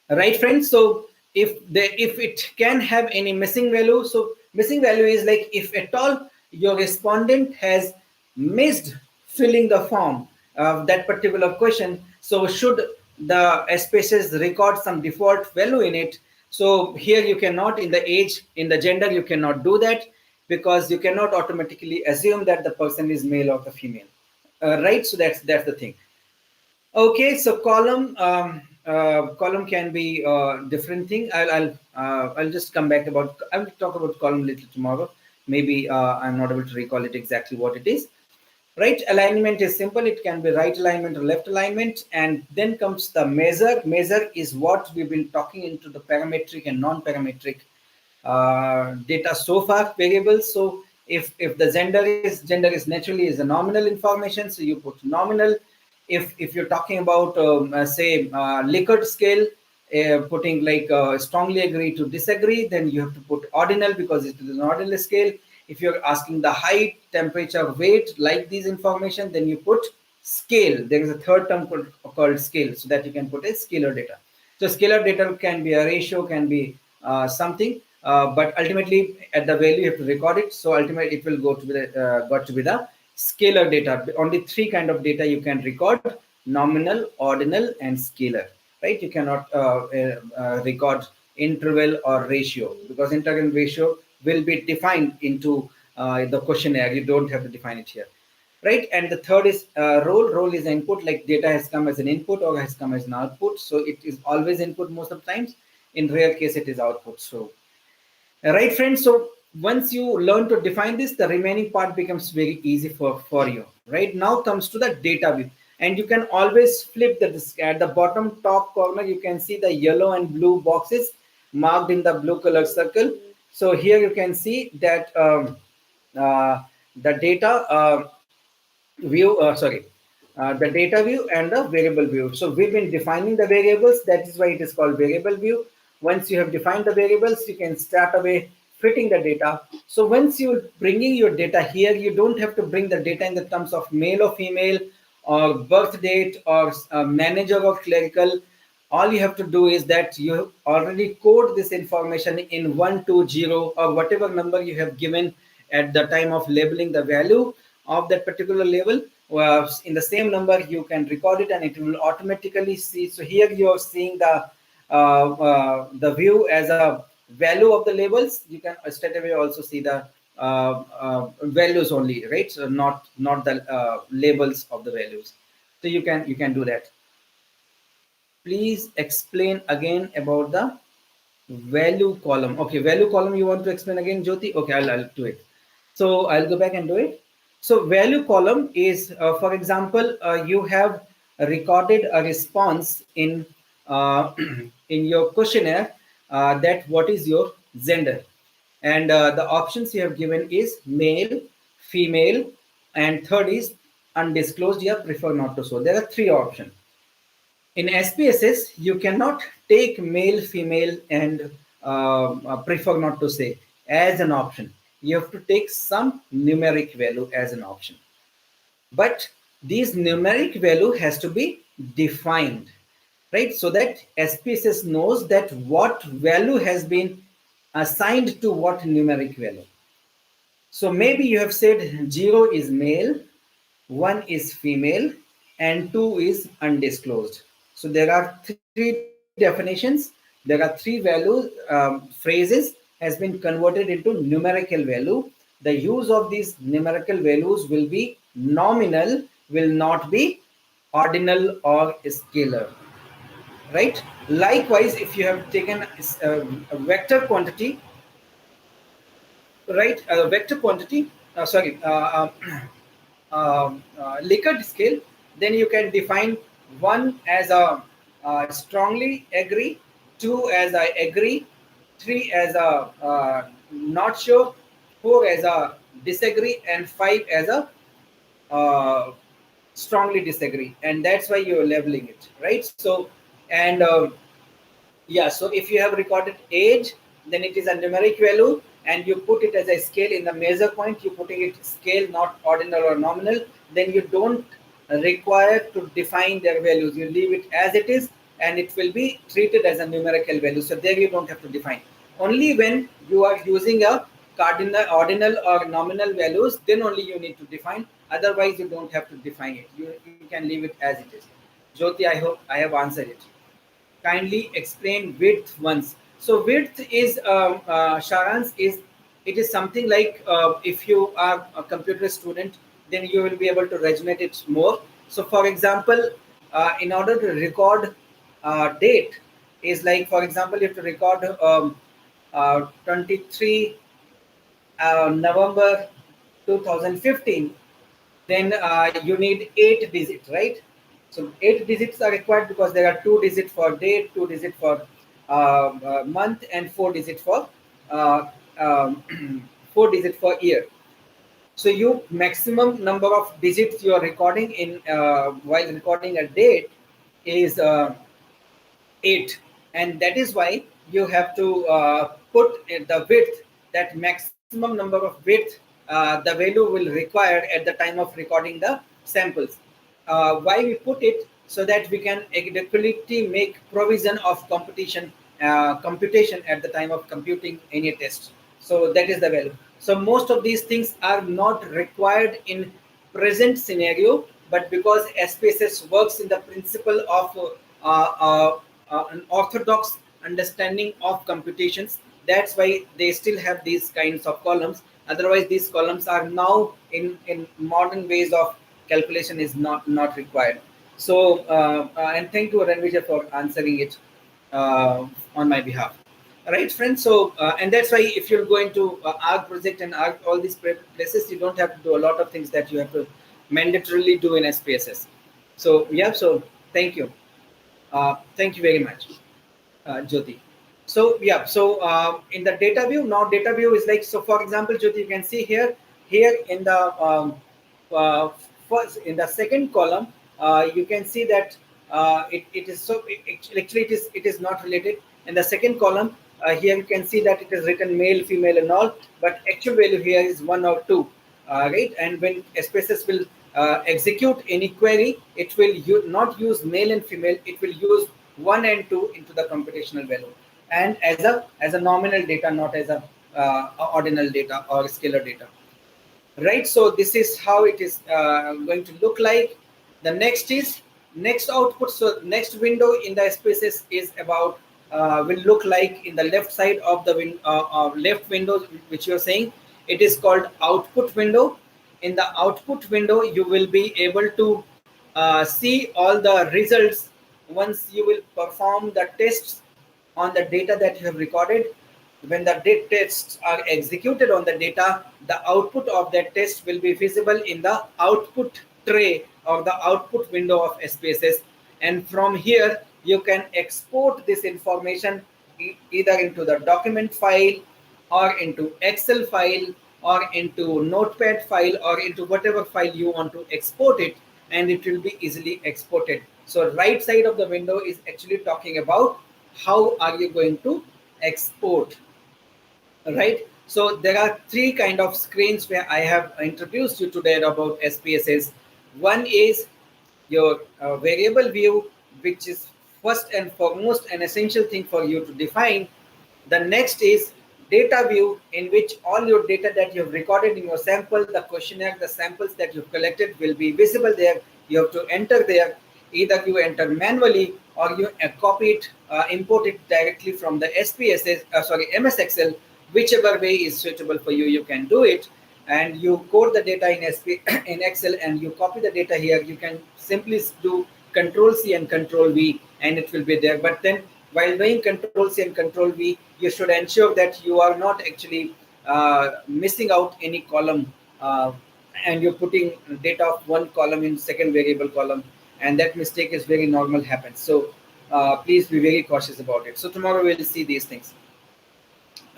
S1: Right, friends? So if it can have any missing value, so missing value is like if at all your respondent has missed filling the form of that particular question, so should the SPSS record some default value in it. So here you cannot, in the age, in the gender, you cannot do that, because you cannot automatically assume that the person is male or the female, right? So that's the thing. Okay, so column can be different thing. I'll just come back about. I will talk about column little tomorrow. Maybe I'm not able to recall it exactly what it is. Right alignment is simple. It can be right alignment or left alignment, and then comes the measure. Measure is what we've been talking into the parametric and non-parametric data so far variables. So if the gender is naturally is a nominal information, so you put nominal. If you're talking about say Likert scale, putting like strongly agree to disagree, then you have to put ordinal because it is an ordinal scale. If you're asking the height, temperature, weight, like these information, then you put scale. There is a third term called scale, so that you can put a scalar data. So scalar data can be a ratio, can be something, but ultimately at the value you have to record it. So ultimately it will go to the scalar data. Only 3 kind of data you can record: nominal, ordinal, and scalar. Right? You cannot record interval or ratio, because interval and ratio will be defined into the questionnaire. You don't have to define it here. Right? And the third is role. Role is input, like data has come as an input or has come as an output. So it is always input most of the times. In rare case, it is output. So right, friends. So once you learn to define this, the remaining part becomes very easy for you. Right now comes to the data view, and you can always flip the disk. At the bottom top corner, you can see the yellow and blue boxes marked in the blue color circle. So here you can see that the data view, the data view and the variable view. So we've been defining the variables. That is why it is called variable view. Once you have defined the variables, you can start away fitting the data. So once you're bringing your data here, you don't have to bring the data in the terms of male or female or birth date or manager or clerical. All you have to do is that you already code this information in 120 or whatever number you have given at the time of labeling the value of that particular label. In the same number you can record it and it will automatically see. So here you are seeing the view as a value of the labels. You can straight away also see the values only, right? So not the labels of the values. So you can do that. Please explain again about the value column. Okay, value column you want to explain again, Jyoti? Okay, I'll do it. So I'll go back and do it. So value column is, for example, you have recorded a response in in your questionnaire that what is your gender, and the options you have given is male, female, and third is undisclosed. You prefer not to show. There are three options. In SPSS, you cannot take male, female, and prefer not to say as an option. You have to take some numeric value as an option. But this numeric value has to be defined, right? So that SPSS knows that what value has been assigned to what numeric value. So maybe you have said 0 is male, 1 is female, and 2 is undisclosed. So there are three definitions. There are three values, phrases has been converted into numerical value. The use of these numerical values will be nominal, will not be ordinal or scalar, right? Likewise, if you have taken a vector quantity, right, vector quantity, Likert scale, then you can define one as a strongly agree, two as I agree, three as a not sure, four as a disagree, and five as a strongly disagree. And that's why you're labeling it, right? So, and yeah, so if you have recorded age, then it is a numeric value, and you put it as a scale in the measure point. You're putting it scale, not ordinal or nominal. Then you don't require to define their values. You leave it as it is, and it will be treated as a numerical value. So there you don't have to define. Only when you are using a cardinal, ordinal, or nominal values, then only you need to define. Otherwise, you don't have to define it. You can leave it as it is. Jyoti, I hope I have answered it. Kindly explain width once. So width is Sharans, is it is something like if you are a computer student, then you will be able to resonate it more. So for example, in order to record date is like, for example, if you record 23 November 2015, then you need 8 digits, right? So 8 digits are required because there are 2 digits for date, 2 digits for month, and 4 digits for 4 digits for year. So you maximum number of digits you are recording in while recording a date is 8, and that is why you have to put the width, that maximum number of width the value will require at the time of recording the samples. Why we put it? So that we can adequately make provision of computation at the time of computing any test. So that is the value. So most of these things are not required in present scenario, but because SPSS works in the principle of an orthodox understanding of computations, that's why they still have these kinds of columns. Otherwise, these columns are now in modern ways of calculation is not required. So and thank you, Ranvija, for answering it on my behalf. Right, friends. So and that's why if you're going to ARC project and ARC all these places, you don't have to do a lot of things that you have to mandatorily do in SPSS. So yeah, so thank you very much, Jyoti. So yeah, so in the data view, now data view is like, so for example, Jyoti, you can see here in the uh, first, in the second column, you can see that it is so actually it is not related. In the second column, here you can see that it is written male, female, and all, but actual value here is 1 or 2, right? And when SPSS will execute any query, it will not use male and female, it will use 1 and 2 into the computational value, and as a nominal data, not as a ordinal data or scalar data. Right, so this is how it is going to look like. The next is next output. So next window in the SPSS is about will look like in the left side of the left window, which you're saying, it is called output window. In the output window, you will be able to see all the results once you will perform the tests on the data that you have recorded. When the tests are executed on the data, the output of that test will be visible in the output tray or the output window of SPSS. And from here, you can export this information either into the document file or into Excel file or into Notepad file or into whatever file you want to export it, and it will be easily exported. So right side of the window is actually talking about how are you going to export, right? So there are three kind of screens where I have introduced you today about SPSS. One is your variable view, which is first and foremost an essential thing for you to define. The next is data view, in which all your data that you have recorded in your sample, the questionnaire, the samples that you've collected will be visible there. You have to enter there. Either you enter manually or you copy it, import it directly from the SPSS, MS Excel, whichever way is suitable for you, you can do it. And you code the data in in Excel and you copy the data here. You can simply do Control C and Control V and it will be there. But then while doing Control C and Control V, you should ensure that you are not actually missing out any column, and you're putting data of one column in second variable column, and that mistake is very normal, happens. So please be very cautious about it. So tomorrow we'll see these things.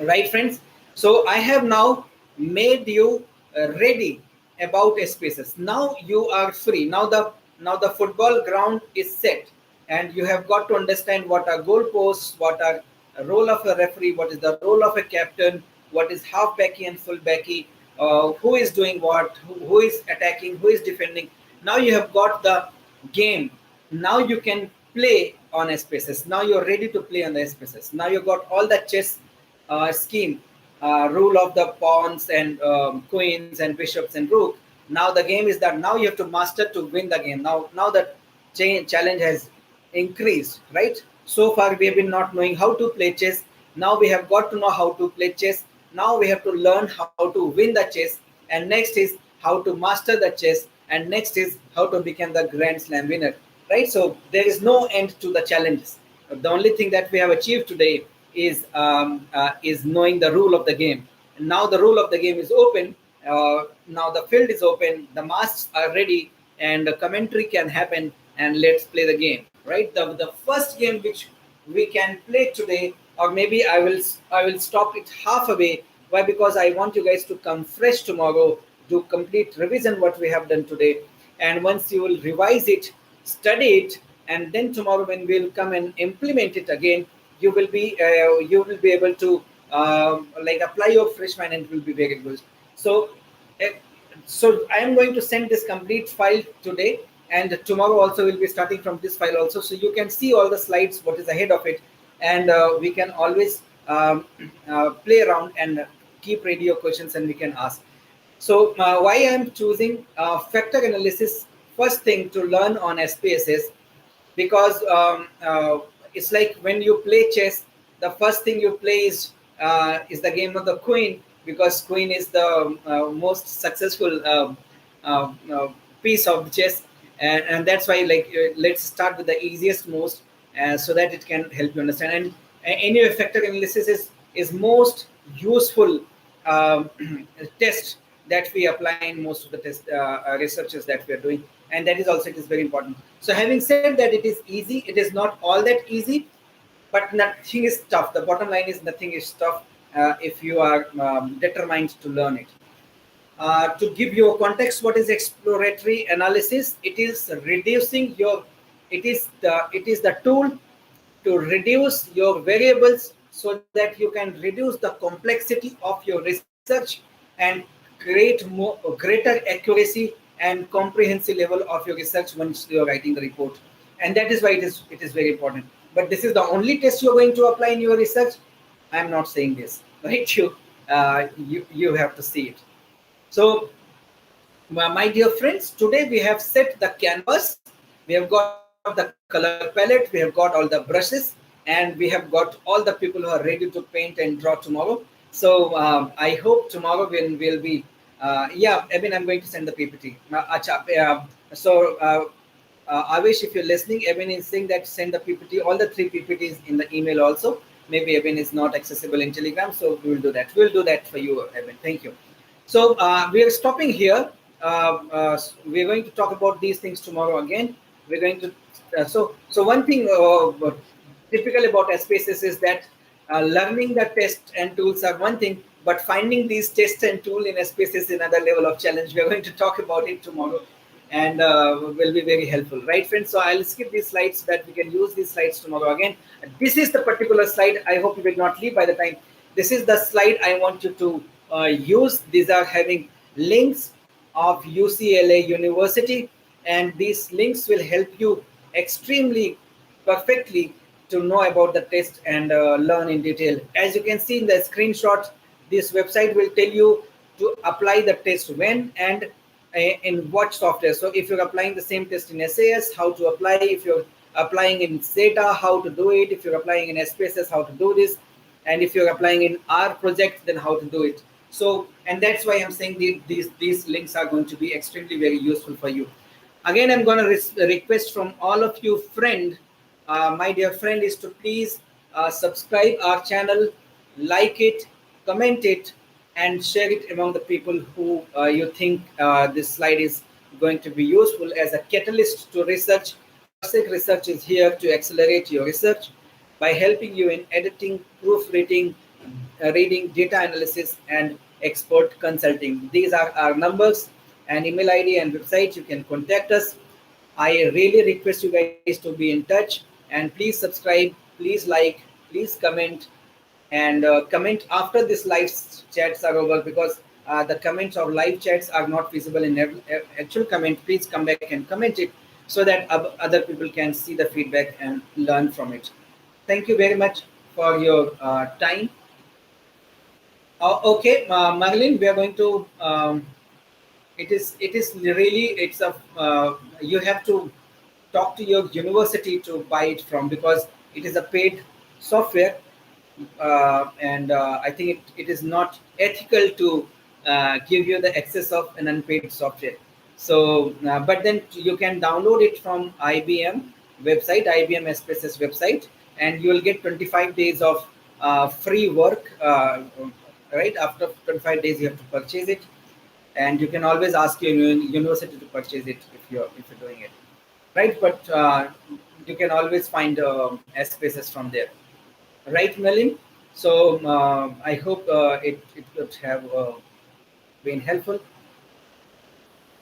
S1: Right, friends? So I have now made you ready about SPSS. Now you are free. Now the football ground is set, and you have got to understand what are goalposts, what are a role of a referee, what is the role of a captain, what is half backy and full backy, who is doing what, who is attacking, who is defending. Now you have got the game. Now you can play on SPSS. Now you're ready to play on the SPSS. Now you got all the chess scheme, rule of the pawns and queens and bishops and rook. Now the game is that now you have to master to win the game. Now the challenge has increased, right? So far we have been not knowing how to play chess. Now we have got to know how to play chess. Now we have to learn how to win the chess, and next is how to master the chess, and next is how to become the Grand Slam winner, right? So there is no end to the challenges. The only thing that we have achieved today is knowing the rule of the game. And now the rule of the game is open. Now the field is open, the masks are ready, and the commentary can happen. And let's play the game, right? The first game which we can play today, or maybe I will stop it halfway. Why? Because I want you guys to come fresh tomorrow, do complete revision what we have done today, and once you will revise it, study it, and then tomorrow when we'll come and implement it again, you will be able to like apply your fresh mind, and it will be very good. So uh, so I am going to send this complete file today, and tomorrow also we'll be starting from this file also, so you can see all the slides what is ahead of it, and we can always play around and keep ready your questions and we can ask. So why I am choosing factor analysis first thing to learn on SPSS, because it's like when you play chess, the first thing you play is the game of the queen, because queen is the most successful piece of chess, and that's why, like, let's start with the easiest most, so that it can help you understand. And any factor analysis is most useful um, test that we apply in most of the test researches that we are doing, and that is also, it is very important. So having said that, it is easy, it is not all that easy, but nothing is tough. The bottom line is nothing is tough if you are determined to learn it. To give you a context, what is exploratory analysis? It is reducing your, it is the tool to reduce your variables so that you can reduce the complexity of your research and create greater accuracy and comprehensive level of your research once you are writing the report. And that is why it is very important. But this is the only test you are going to apply in your research. I am not saying this, right? You have to see it. So, my dear friends, today we have set the canvas, we have got the color palette, we have got all the brushes, and we have got all the people who are ready to paint and draw tomorrow. So I hope tomorrow we'll be, yeah, I mean, I'm going to send the PPT. So Avish, if you're listening, Evan is saying that send the PPT, all the 3 PPTs in the email also. Maybe Evan is not accessible in Telegram, so we will do that. We'll do that for you, Evan. Thank you. So we are stopping here. We're going to talk about these things tomorrow again. We're going to so one thing typical about SPSS is that learning the test and tools are one thing, but finding these tests and tools in SPSS is another level of challenge. We are going to talk about it tomorrow, and will be very helpful, right, friends? So I'll skip these slides so that we can use these slides tomorrow again. This is the particular slide. I hope you will not leave by the time. This is the slide I want you to use. These are having links of UCLA University, and these links will help you extremely perfectly to know about the test and learn in detail. As you can see in the screenshot, this website will tell you to apply the test when and in what software. So if you're applying the same test in SAS, how to apply. If you're applying in Zeta, how to do it. If you're applying in SPSS, how to do this. And if you're applying in our project, then how to do it. So, and that's why I'm saying these links are going to be extremely very useful for you. Again, I'm going to request from all of you, friend, my dear friend, is to please subscribe our channel, like it, comment it, and share it among the people who you think this slide is going to be useful as a catalyst to research. Parsec Research is here to accelerate your research by helping you in editing, proofreading, reading, data analysis, and expert consulting. These are our numbers and email ID and website. You can contact us. I really request you guys to be in touch, and please subscribe, please like, please comment, and comment after this live chats are over, because the comments of live chats are not visible in actual comment. Please come back and comment it so that other people can see the feedback and learn from it. Thank you very much for your time. Okay, Marilyn, we are going to. It is really, it's a you have to talk to your university to buy it from, because it is a paid software, and I think it is not ethical to give you the access of an unpaid software. So, but then you can download it from IBM website, IBM SPSS website, and you will get 25 days of free work. Right after 25 days, you have to purchase it, and you can always ask your university to purchase it if you're doing it, right? But you can always find SPSS from there, right, Melin? So I hope it could have been helpful.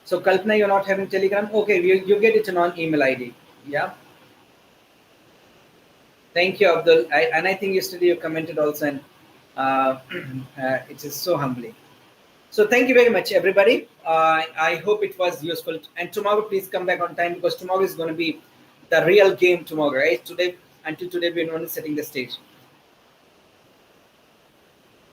S1: So Kalpana, you're not having Telegram? Okay, you get it on email ID. Yeah. Thank you, Abdul. And I think yesterday you commented also, and it is so humbling. So thank you very much, everybody. I hope it was useful. And tomorrow, please come back on time, because tomorrow is going to be the real game tomorrow, right? Until today, we're only setting the stage.